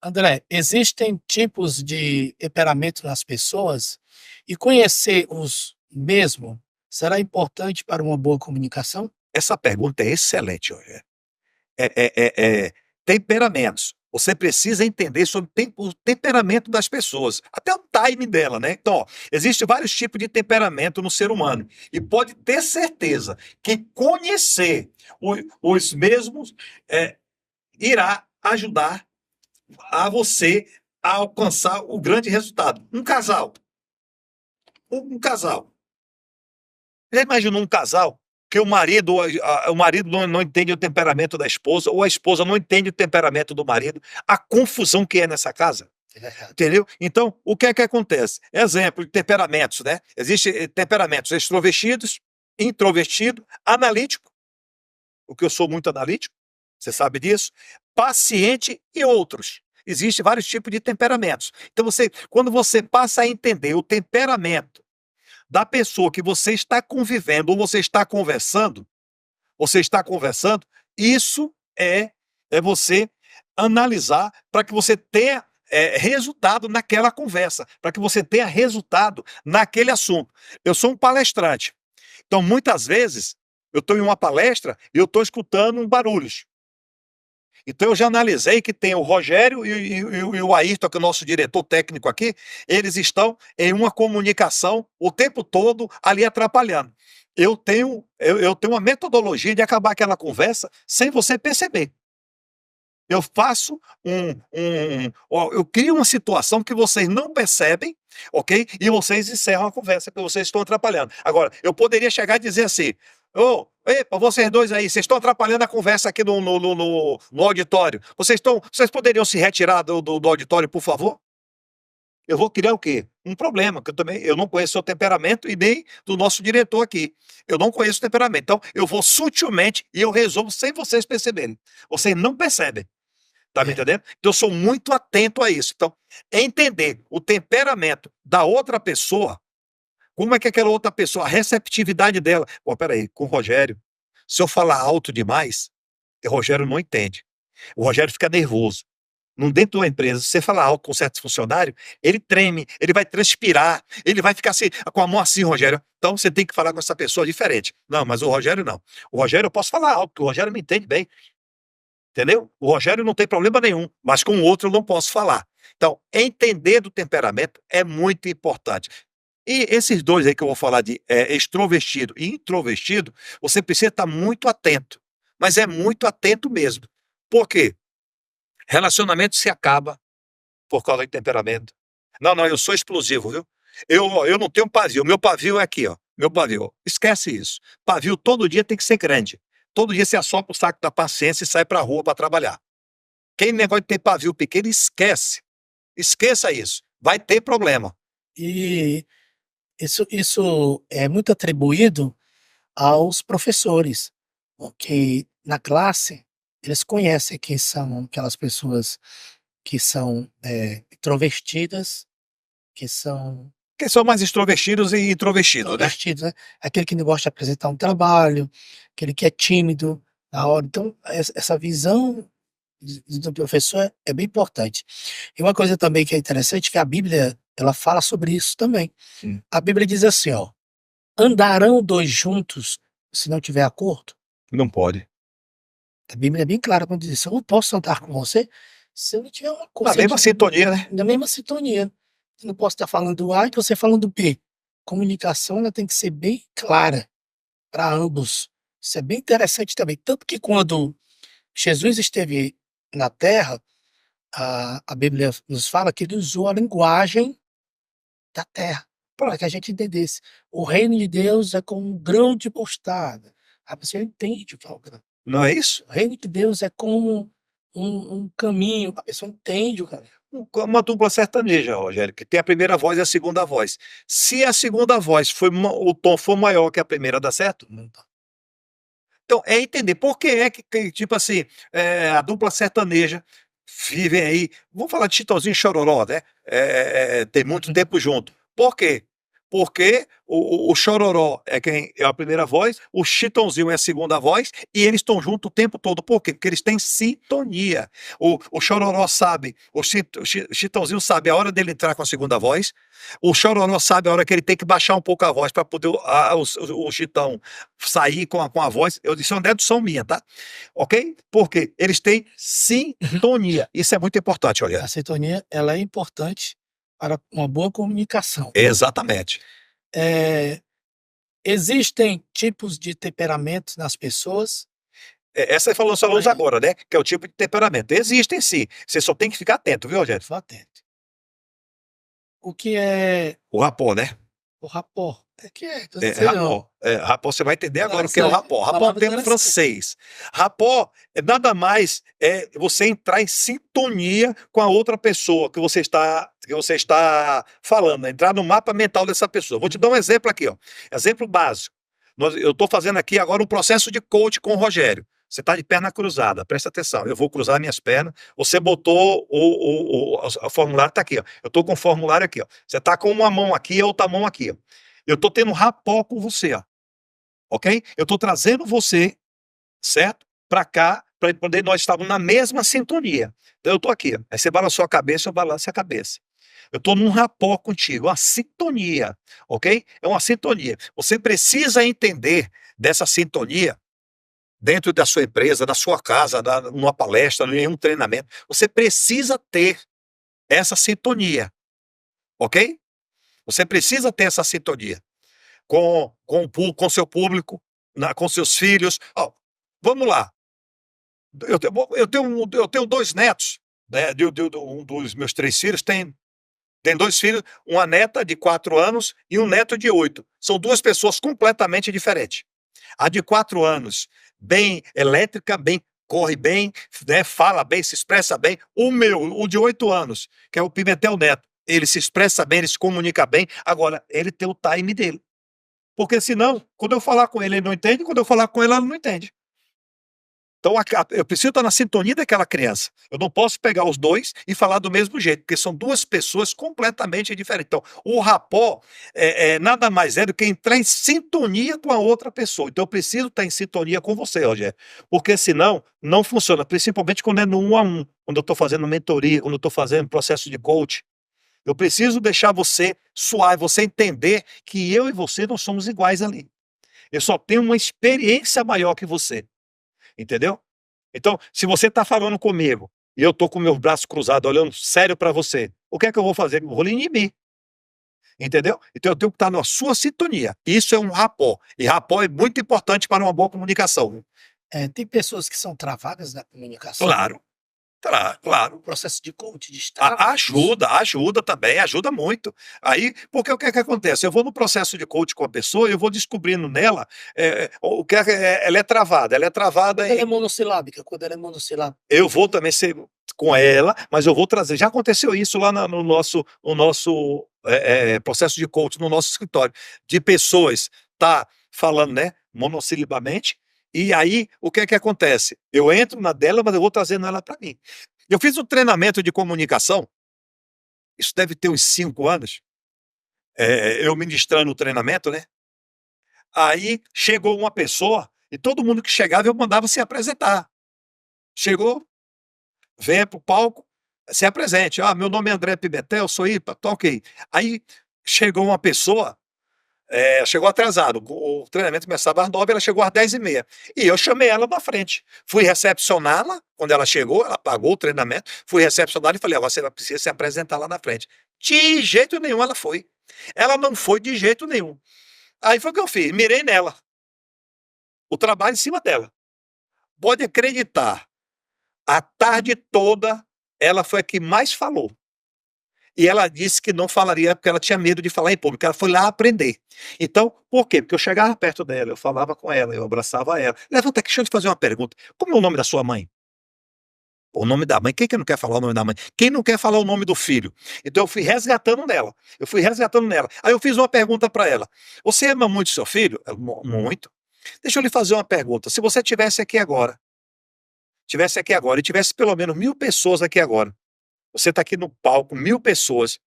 André, existem tipos de temperamento nas pessoas e conhecer os mesmo será importante para uma boa comunicação? Essa pergunta é excelente, Rogério. Temperamentos. Você precisa entender sobre o temperamento das pessoas, até o time dela, né? Então, ó, existem vários tipos de temperamento no ser humano e pode ter certeza que conhecer os mesmos irá ajudar a você a alcançar o grande resultado. Um casal. Já imaginou um casal que o marido não entende o temperamento da esposa, ou a esposa não entende o temperamento do marido, a confusão que é nessa casa? Entendeu? Então, o que é que acontece? Exemplo de temperamentos, né? Existem temperamentos extrovertidos, introvertido, analítico, porque eu sou muito analítico, você sabe disso, paciente e outros. Existem vários tipos de temperamentos. Então, quando você passa a entender o temperamento da pessoa que você está convivendo ou você está conversando, isso é você analisar para que você tenha resultado naquela conversa, para que você tenha resultado naquele assunto. Eu sou um palestrante, então muitas vezes eu estou em uma palestra e eu estou escutando barulhos. Então eu já analisei que tem o Rogério e o Ayrton, que é o nosso diretor técnico aqui, eles estão em uma comunicação o tempo todo ali atrapalhando. Eu tenho uma metodologia de acabar aquela conversa sem você perceber. Eu faço eu crio uma situação que vocês não percebem, ok? E vocês encerram a conversa, porque vocês estão atrapalhando. Agora, eu poderia chegar e dizer assim: ô, epa, vocês dois aí, vocês estão atrapalhando a conversa aqui no auditório. Vocês poderiam se retirar do auditório, por favor? Eu vou criar o quê? Um problema, que eu não conheço o seu temperamento e nem do nosso diretor aqui. Eu não conheço o temperamento. Então, eu vou sutilmente e eu resolvo sem vocês perceberem. Vocês não percebem. Tá me É. entendendo? Então, eu sou muito atento a isso. Então, entender o temperamento da outra pessoa, como é que aquela outra pessoa, a receptividade dela. Pô, peraí, com o Rogério, se eu falar alto demais, o Rogério não entende. O Rogério fica nervoso. Dentro de uma empresa, se você falar alto com certos funcionários, ele treme, ele vai transpirar, ele vai ficar assim, com a mão assim, Rogério. Então você tem que falar com essa pessoa diferente. Não, mas o Rogério não. O Rogério eu posso falar alto, porque o Rogério me entende bem. Entendeu? O Rogério não tem problema nenhum, mas com o outro eu não posso falar. Então, entender do temperamento é muito importante. E esses dois aí que eu vou falar de extrovertido e introvertido, você precisa estar muito atento. Mas é muito atento mesmo. Por quê? Relacionamento se acaba por causa de temperamento. Não, não, eu sou explosivo, viu? Eu não tenho pavio. Meu pavio é aqui, ó. Meu pavio. Esquece isso. Pavio todo dia tem que ser grande. Todo dia você assopra o saco da paciência e sai pra rua para trabalhar. Quem negócio de ter pavio pequeno, esquece. Esqueça isso. Vai ter problema. E isso é muito atribuído aos professores, porque na classe eles conhecem quem são aquelas pessoas que são introvertidas, que são Quem são mais extrovertidos e introvertidos, né? introvertidos, né? Aquele que não gosta de apresentar um trabalho, aquele que é tímido na hora. Então, essa visão do professor é bem importante. E uma coisa também que é interessante, que a Bíblia, ela fala sobre isso também. Hum. A Bíblia diz assim, ó: andarão dois juntos se não tiver acordo? Não pode. A Bíblia é bem clara quando diz isso. Eu não posso andar com você se eu não tiver uma Na coisa mesma sintonia, né? na mesma sintonia. Eu não posso estar falando A e você falando B. Comunicação ela tem que ser bem clara para ambos. Isso é bem interessante também. Tanto que quando Jesus esteve na Terra, a Bíblia nos fala que ele usou a linguagem da Terra para que a gente entendesse. O reino de Deus é como um grão de mostarda. A pessoa entende o que é o grão. Não é isso? O reino de Deus é como um caminho. A pessoa entende o caminho. Uma dupla sertaneja, Rogério, que tem a primeira voz e a segunda voz. Se a segunda voz o tom for maior que a primeira, dá certo? Não dá. Então, é entender por que é que tipo assim, a dupla sertaneja vivem aí. Vamos falar de Chitãozinho e Chororó, né? Tem muito tempo junto. Por quê? Porque o Chororó é quem é a primeira voz, o Chitãozinho é a segunda voz, e eles estão juntos o tempo todo. Por quê? Porque eles têm sintonia. O Chororó sabe, o Chitãozinho sabe a hora dele entrar com a segunda voz, o Chororó sabe a hora que ele tem que baixar um pouco a voz para poder o Chitão sair com a voz. Isso é uma dedução minha, tá? Ok? Porque eles têm sintonia. Isso é muito importante, olha. A sintonia ela é importante para uma boa comunicação. Exatamente. Existem tipos de temperamentos nas pessoas. Essa falamos agora, né? Que é o tipo de temperamento. Existem sim. Você só tem que ficar atento, viu, Rogério? Só atento. O que é O rapó, né? o rapport? É que é, eu É, sei não. rapó. Rapó, você vai entender agora o Nossa, que é o rapó. Rapó é um palavra termo interessante. francês. Rapó é nada mais você entrar em sintonia com a outra pessoa que você está falando, né? Entrar no mapa mental dessa pessoa. Vou te dar um exemplo aqui, ó. Exemplo básico. Eu estou fazendo aqui agora um processo de coach com o Rogério. Você está de perna cruzada, presta atenção. Eu vou cruzar minhas pernas. Você botou o formulário, está aqui, ó. Eu estou com o formulário aqui, ó. Você está com uma mão aqui e a outra mão aqui, ó. Eu estou tendo um rapó com você, ó. Ok? Eu estou trazendo você, certo? Para cá, para poder nós estarmos na mesma sintonia. Então eu estou aqui, ó. Aí você balançou a cabeça, eu balanço a cabeça. Eu estou num rapó contigo, uma sintonia, ok? É uma sintonia. Você precisa entender dessa sintonia dentro da sua empresa, da sua casa, numa palestra, em um treinamento. Você precisa ter essa sintonia, ok? Você precisa ter essa sintonia com seu público, com seus filhos. Ó, vamos lá. Eu tenho 2 netos, né? Um dos meus 3 filhos tem 2 filhos, uma neta de 4 anos e um neto de 8. São 2 pessoas completamente diferentes. A de 4 anos, bem elétrica, bem corre bem, né, fala bem, se expressa bem. O de 8 anos, que é o Pimentel Neto, ele se expressa bem, ele se comunica bem. Agora, ele tem o time dele. Porque senão, quando eu falar com ele, ele não entende, quando eu falar com ela não entende. Então, eu preciso estar na sintonia daquela criança. Eu não posso pegar os dois e falar do mesmo jeito, porque são 2 pessoas completamente diferentes. Então, o rapó nada mais é do que entrar em sintonia com a outra pessoa. Então, eu preciso estar em sintonia com você, Rogério, porque senão não funciona, principalmente quando é no 1 a 1, quando eu estou fazendo mentoria, quando eu estou fazendo processo de coach. Eu preciso deixar você suar, você entender que eu e você não somos iguais ali. Eu só tenho uma experiência maior que você. Entendeu? Então, se você está falando comigo e eu estou com meus braços cruzados, olhando sério para você, o que é que eu vou fazer? Eu vou lhe inibir. Entendeu? Então, eu tenho que estar na sua sintonia. Isso é um rapó. E rapó é muito importante para uma boa comunicação. Tem pessoas que são travadas na comunicação. Claro. Claro. O processo de coach, de estar. Ajuda também, ajuda muito. Aí, porque o que é que acontece? Eu vou no processo de coach com a pessoa e eu vou descobrindo nela o que ela é travada. Ela é travada. Quando ela é monossilábica, quando ela é monossilábica. Eu vou também ser com ela, mas eu vou trazer. Já aconteceu isso lá no nosso processo de coach, no nosso escritório, de pessoas falando, né, monossilibamente. E aí, o que é que acontece? Eu entro na dela, mas eu vou trazendo ela para mim. Eu fiz um treinamento de comunicação, isso deve ter uns 5 anos, eu ministrando o treinamento, né? Aí chegou uma pessoa, e todo mundo que chegava eu mandava se apresentar. Chegou, venha para o palco, se apresente. Meu nome é André Pimentel, sou IPA, tá ok. Aí chegou uma pessoa, chegou atrasado, o treinamento começava às 9, ela chegou às 10h30. E eu chamei ela na frente. Fui recepcioná-la, quando ela chegou, ela pagou o treinamento, fui recepcioná-la e falei, agora você precisa se apresentar lá na frente. De jeito nenhum ela foi. Ela não foi de jeito nenhum. Aí foi o que eu fiz, mirei nela. O trabalho em cima dela. Pode acreditar, a tarde toda ela foi a que mais falou. E ela disse que não falaria porque ela tinha medo de falar em público. Ela foi lá aprender. Então, por quê? Porque eu chegava perto dela, eu falava com ela, eu abraçava ela. Levanta aqui, deixa eu te fazer uma pergunta. Como é o nome da sua mãe? O nome da mãe. Quem que não quer falar o nome da mãe? Quem não quer falar o nome do filho? Então eu fui resgatando nela. Aí eu fiz uma pergunta para ela. Você ama muito seu filho? Ela, muito. Deixa eu lhe fazer uma pergunta. Se você tivesse aqui agora e tivesse pelo menos 1.000 pessoas aqui agora, você está aqui no palco, 1.000 pessoas,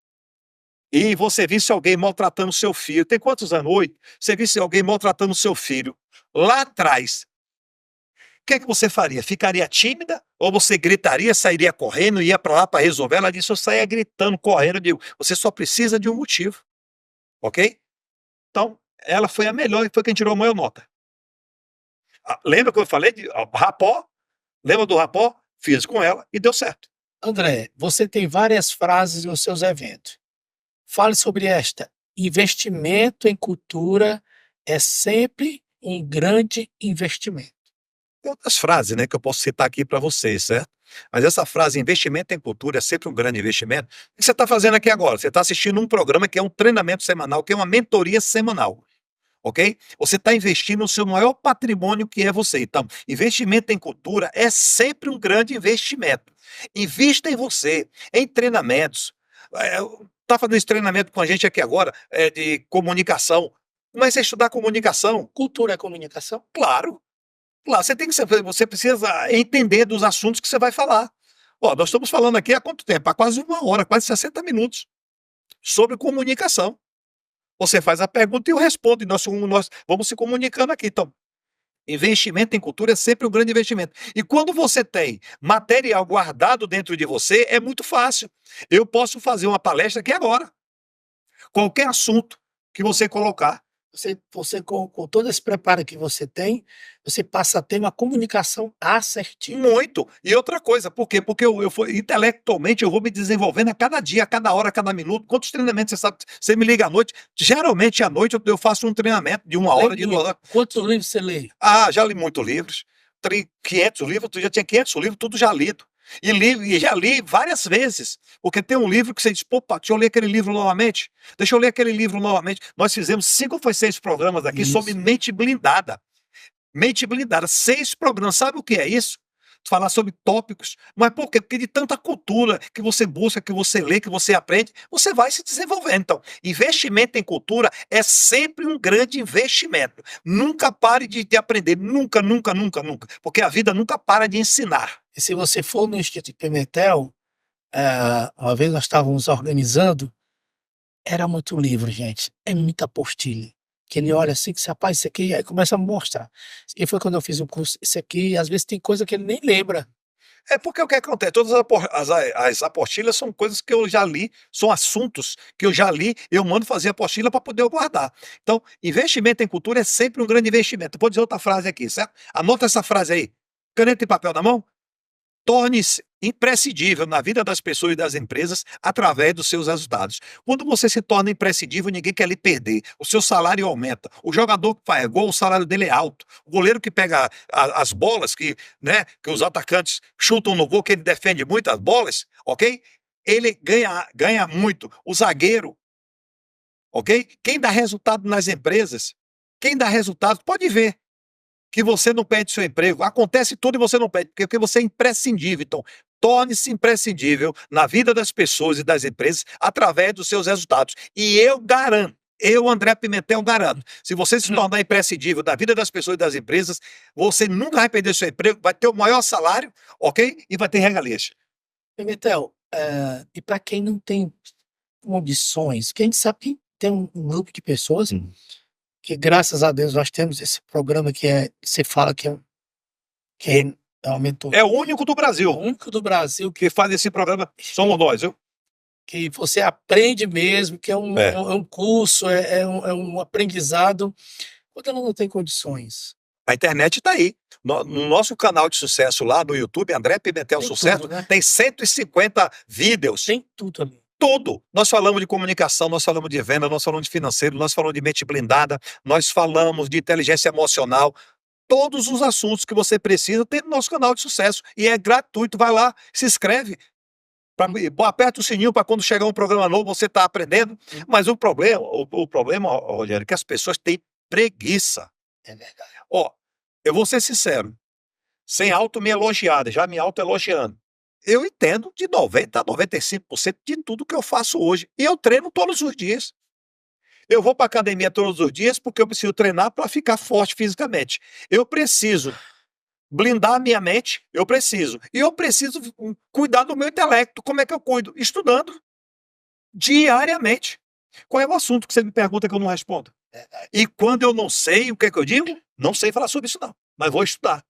e você visse alguém maltratando seu filho, tem quantos anos? 8? Você visse alguém maltratando seu filho lá atrás, o que é que você faria? Ficaria tímida? Ou você gritaria, sairia correndo, ia para lá para resolver? Ela disse, eu saía gritando, correndo, eu digo, você só precisa de um motivo, ok? Então, ela foi a melhor e foi quem tirou a maior nota. Lembra que eu falei de rapó? Lembra do rapó? Fiz com ela e deu certo. André, você tem várias frases nos seus eventos. Fale sobre esta. Investimento em cultura é sempre um grande investimento. Tem outras frases, né, que eu posso citar aqui para vocês, certo? Mas essa frase, investimento em cultura, é sempre um grande investimento. O que você está fazendo aqui agora? Você está assistindo um programa que é um treinamento semanal, que é uma mentoria semanal. Ok? Você está investindo no seu maior patrimônio, que é você. Então, investimento em cultura é sempre um grande investimento. Invista em você, em treinamentos. Está fazendo esse treinamento com a gente aqui agora, de comunicação. Comece a estudar comunicação. Cultura é comunicação? Claro. Claro, você precisa entender dos assuntos que você vai falar. Nós estamos falando aqui há quanto tempo? Há quase 1 hora, quase 60 minutos, sobre comunicação. Você faz a pergunta e eu respondo, e nós vamos se comunicando aqui. Então, investimento em cultura é sempre um grande investimento. E quando você tem material guardado dentro de você, é muito fácil. Eu posso fazer uma palestra aqui agora. Qualquer assunto que você colocar, Você com todo esse preparo que você tem, você passa a ter uma comunicação assertiva. Muito. E outra coisa, por quê? Porque intelectualmente eu vou me desenvolvendo a cada dia, a cada hora, a cada minuto. Quantos treinamentos você sabe? Você me liga à noite. Geralmente à noite eu faço um treinamento de uma hora, de 2 horas. Quantos livros você lê? Ah, já li muitos livros. 500 livros, tu já tinha 500 livros, tudo já lido. E já li várias vezes, porque tem um livro que você diz, pô, deixa eu ler aquele livro novamente, deixa eu ler aquele livro novamente. Nós fizemos 5 ou 6 programas aqui sobre mente blindada. Mente blindada, 6 programas, sabe o que é isso? Falar sobre tópicos, mas por quê? Porque de tanta cultura que você busca, que você lê, que você aprende, você vai se desenvolvendo. Então, investimento em cultura é sempre um grande investimento. Nunca pare de aprender, nunca, nunca, nunca, nunca, porque a vida nunca para de ensinar. E se você for no Instituto Pimentel, uma vez nós estávamos organizando, era muito livro, gente, é muita apostila. Que ele olha assim, que você, rapaz, isso aqui, aí começa a mostrar. E foi quando eu fiz o curso, isso aqui, às vezes tem coisa que ele nem lembra. É porque o que acontece? Todas as apostilas são coisas que eu já li, são assuntos que eu já li, eu mando fazer apostila para poder eu guardar. Então, investimento em cultura é sempre um grande investimento. Vou dizer outra frase aqui, certo? Anota essa frase aí. Caneta e papel na mão? Torne-se imprescindível na vida das pessoas e das empresas através dos seus resultados. Quando você se torna imprescindível, ninguém quer lhe perder. O seu salário aumenta. O jogador que faz gol, o salário dele é alto. O goleiro que pega as bolas, que os atacantes chutam no gol, que ele defende muito as bolas, ok? Ele ganha muito. O zagueiro, ok? Quem dá resultado nas empresas, quem dá resultado, pode ver que você não perde seu emprego. Acontece tudo e você não perde, porque você é imprescindível. Então, torne-se imprescindível na vida das pessoas e das empresas através dos seus resultados. E eu garanto, eu, André Pimentel, garanto, se você se tornar imprescindível na vida das pessoas e das empresas, você nunca vai perder seu emprego, vai ter o maior salário, ok? E vai ter regalias. Pimentel, e para quem não tem condições, que a gente sabe que tem um grupo de pessoas que, graças a Deus, nós temos esse programa você fala que aumentou. É o único do Brasil. O único do Brasil que faz esse programa, somos nós, viu? Que você aprende mesmo, que é um curso, é um aprendizado, quando ela não tem condições. A internet está aí. No nosso canal de sucesso lá no YouTube, André Pimentel Tem Sucesso, tudo, né? tem 150 vídeos. Tem tudo ali. Tudo. Nós falamos de comunicação, nós falamos de venda, nós falamos de financeiro, nós falamos de mente blindada, nós falamos de inteligência emocional. Todos os assuntos que você precisa tem no nosso canal de sucesso. E é gratuito. Vai lá, se inscreve. Aperta o sininho para quando chegar um programa novo você está aprendendo. Mas o problema, Rogério, é que as pessoas têm preguiça. É verdade. Eu vou ser sincero, sem auto me elogiar, já me auto-elogiando. Eu entendo de 90% a 95% de tudo que eu faço hoje. E eu treino todos os dias. Eu vou para a academia todos os dias porque eu preciso treinar para ficar forte fisicamente. Eu preciso blindar a minha mente, eu preciso. E eu preciso cuidar do meu intelecto. Como é que eu cuido? Estudando. Diariamente. Qual é o assunto que você me pergunta que eu não respondo? E quando eu não sei, o que é que eu digo? Não sei falar sobre isso não, mas vou estudar.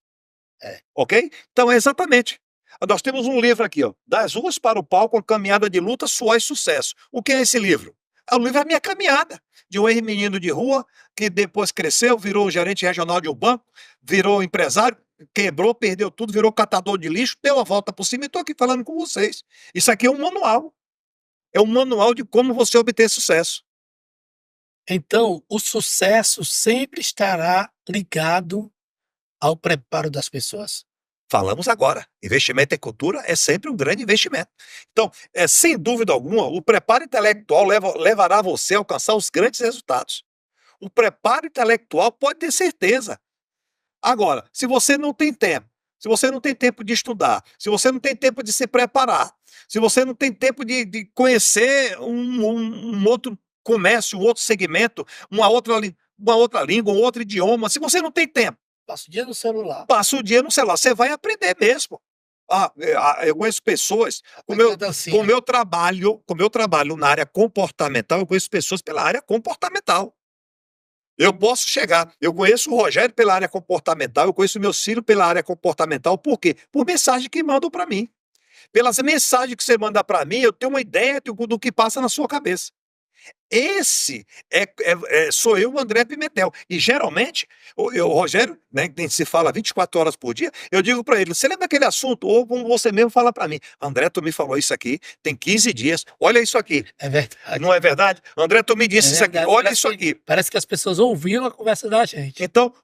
Ok? Então é exatamente. Nós temos um livro aqui, ó, Das Ruas para o Palco, a Caminhada de Luta, Suor e Sucesso. O que é esse livro? O livro é a minha caminhada, de um ex-menino de rua, que depois cresceu, virou gerente regional de um banco, virou empresário, quebrou, perdeu tudo, virou catador de lixo, deu a volta por cima e estou aqui falando com vocês. Isso aqui é um manual. É um manual de como você obter sucesso. Então, o sucesso sempre estará ligado ao preparo das pessoas. Falamos agora. Investimento em cultura é sempre um grande investimento. Então, sem dúvida alguma, o preparo intelectual levará você a alcançar os grandes resultados. O preparo intelectual pode ter certeza. Agora, se você não tem tempo, se você não tem tempo de estudar, se você não tem tempo de se preparar, se você não tem tempo de conhecer um outro comércio, um outro segmento, uma outra língua, um outro idioma, se você não tem tempo, Passa o dia no celular. passa o dia no celular, você vai aprender mesmo. Eu conheço pessoas, com o meu trabalho na área comportamental, eu conheço pessoas pela área comportamental. Eu posso chegar, eu conheço o Rogério pela área comportamental, eu conheço o meu filho pela área comportamental, por quê? Por mensagem que mandam para mim. Pelas mensagens que você manda para mim, eu tenho uma ideia do que passa na sua cabeça. Esse sou eu, o André Pimentel. E geralmente, o Rogério, né, que se fala 24 horas por dia, eu digo para ele: você lembra aquele assunto? Ou como você mesmo fala para mim: André, tu me falou isso aqui, tem 15 dias, olha isso aqui. É verdade. Não é verdade? André, tu me disse É isso aqui, verdade. olha Parece isso que, aqui. parece que as pessoas ouviram a conversa da gente. Então,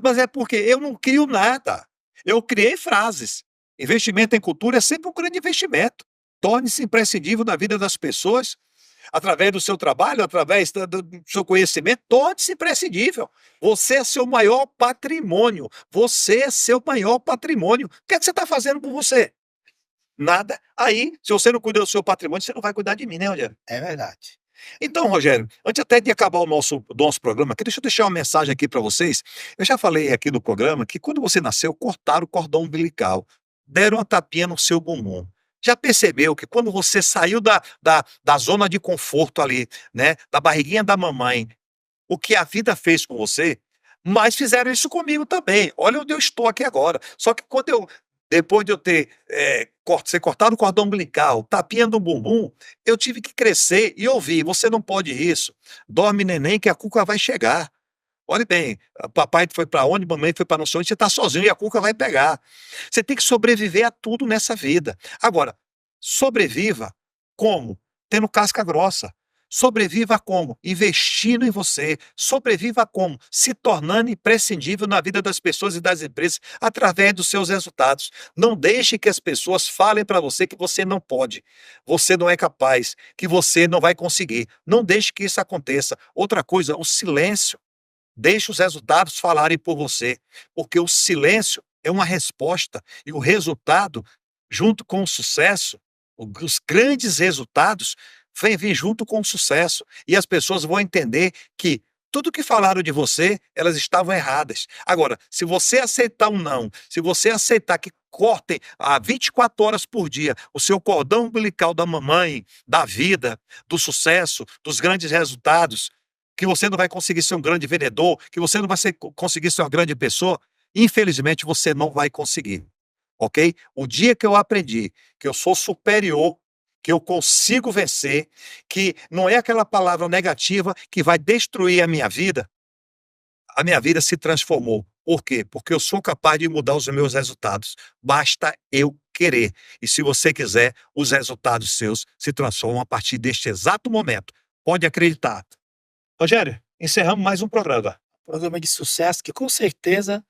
mas é porque eu não crio nada. Eu criei frases. Investimento em cultura é sempre um grande investimento. Torne-se imprescindível na vida das pessoas, através do seu trabalho, através do seu conhecimento, torne-se imprescindível. Você é seu maior patrimônio. Você é seu maior patrimônio. O que é que você está fazendo por você? Nada. Aí, se você não cuida do seu patrimônio, você não vai cuidar de mim, né, Rogério? É verdade. Então, Rogério, antes até de acabar o nosso programa aqui, deixa eu deixar uma mensagem aqui para vocês. Eu já falei aqui no programa que quando você nasceu, cortaram o cordão umbilical, deram uma tapinha no seu bumbum. Já percebeu que quando você saiu da zona de conforto ali, né, da barriguinha da mamãe, o que a vida fez com você, mas fizeram isso comigo também. Olha onde eu estou aqui agora. Só que depois de eu ter ser cortado o cordão umbilical, tapinha no bumbum, eu tive que crescer e ouvir: você não pode isso. Dorme, neném, que a cuca vai chegar. Olhe bem, papai foi para onde, mamãe foi para não sei onde, você está sozinho e a cuca vai pegar. Você tem que sobreviver a tudo nessa vida. Agora, sobreviva como? Tendo casca grossa. Sobreviva como? Investindo em você. Sobreviva como? Se tornando imprescindível na vida das pessoas e das empresas através dos seus resultados. Não deixe que as pessoas falem para você que você não pode, você não é capaz, que você não vai conseguir. Não deixe que isso aconteça. Outra coisa, o silêncio. Deixe os resultados falarem por você, porque o silêncio é uma resposta e o resultado, junto com o sucesso, os grandes resultados, vem vir junto com o sucesso. E as pessoas vão entender que tudo que falaram de você, elas estavam erradas. Agora, se você aceitar um não, se você aceitar que cortem a 24 horas por dia o seu cordão umbilical da mamãe, da vida, do sucesso, dos grandes resultados, que você não vai conseguir ser um grande vendedor, que você não vai conseguir ser uma grande pessoa, infelizmente você não vai conseguir, ok? O dia que eu aprendi que eu sou superior, que eu consigo vencer, que não é aquela palavra negativa que vai destruir a minha vida se transformou. Por quê? Porque eu sou capaz de mudar os meus resultados. Basta eu querer. E se você quiser, os resultados seus se transformam a partir deste exato momento. Pode acreditar. Rogério, encerramos mais um programa. Programa de sucesso que com certeza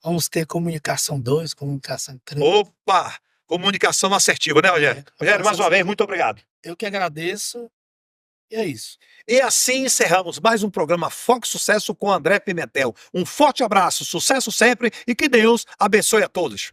vamos ter comunicação 2, comunicação 3. Opa! Comunicação assertiva, né, Rogério? Rogério, mais uma vez, muito obrigado. Eu que agradeço. E é isso. E assim encerramos mais um programa Foco Sucesso com André Pimentel. Um forte abraço, sucesso sempre e que Deus abençoe a todos.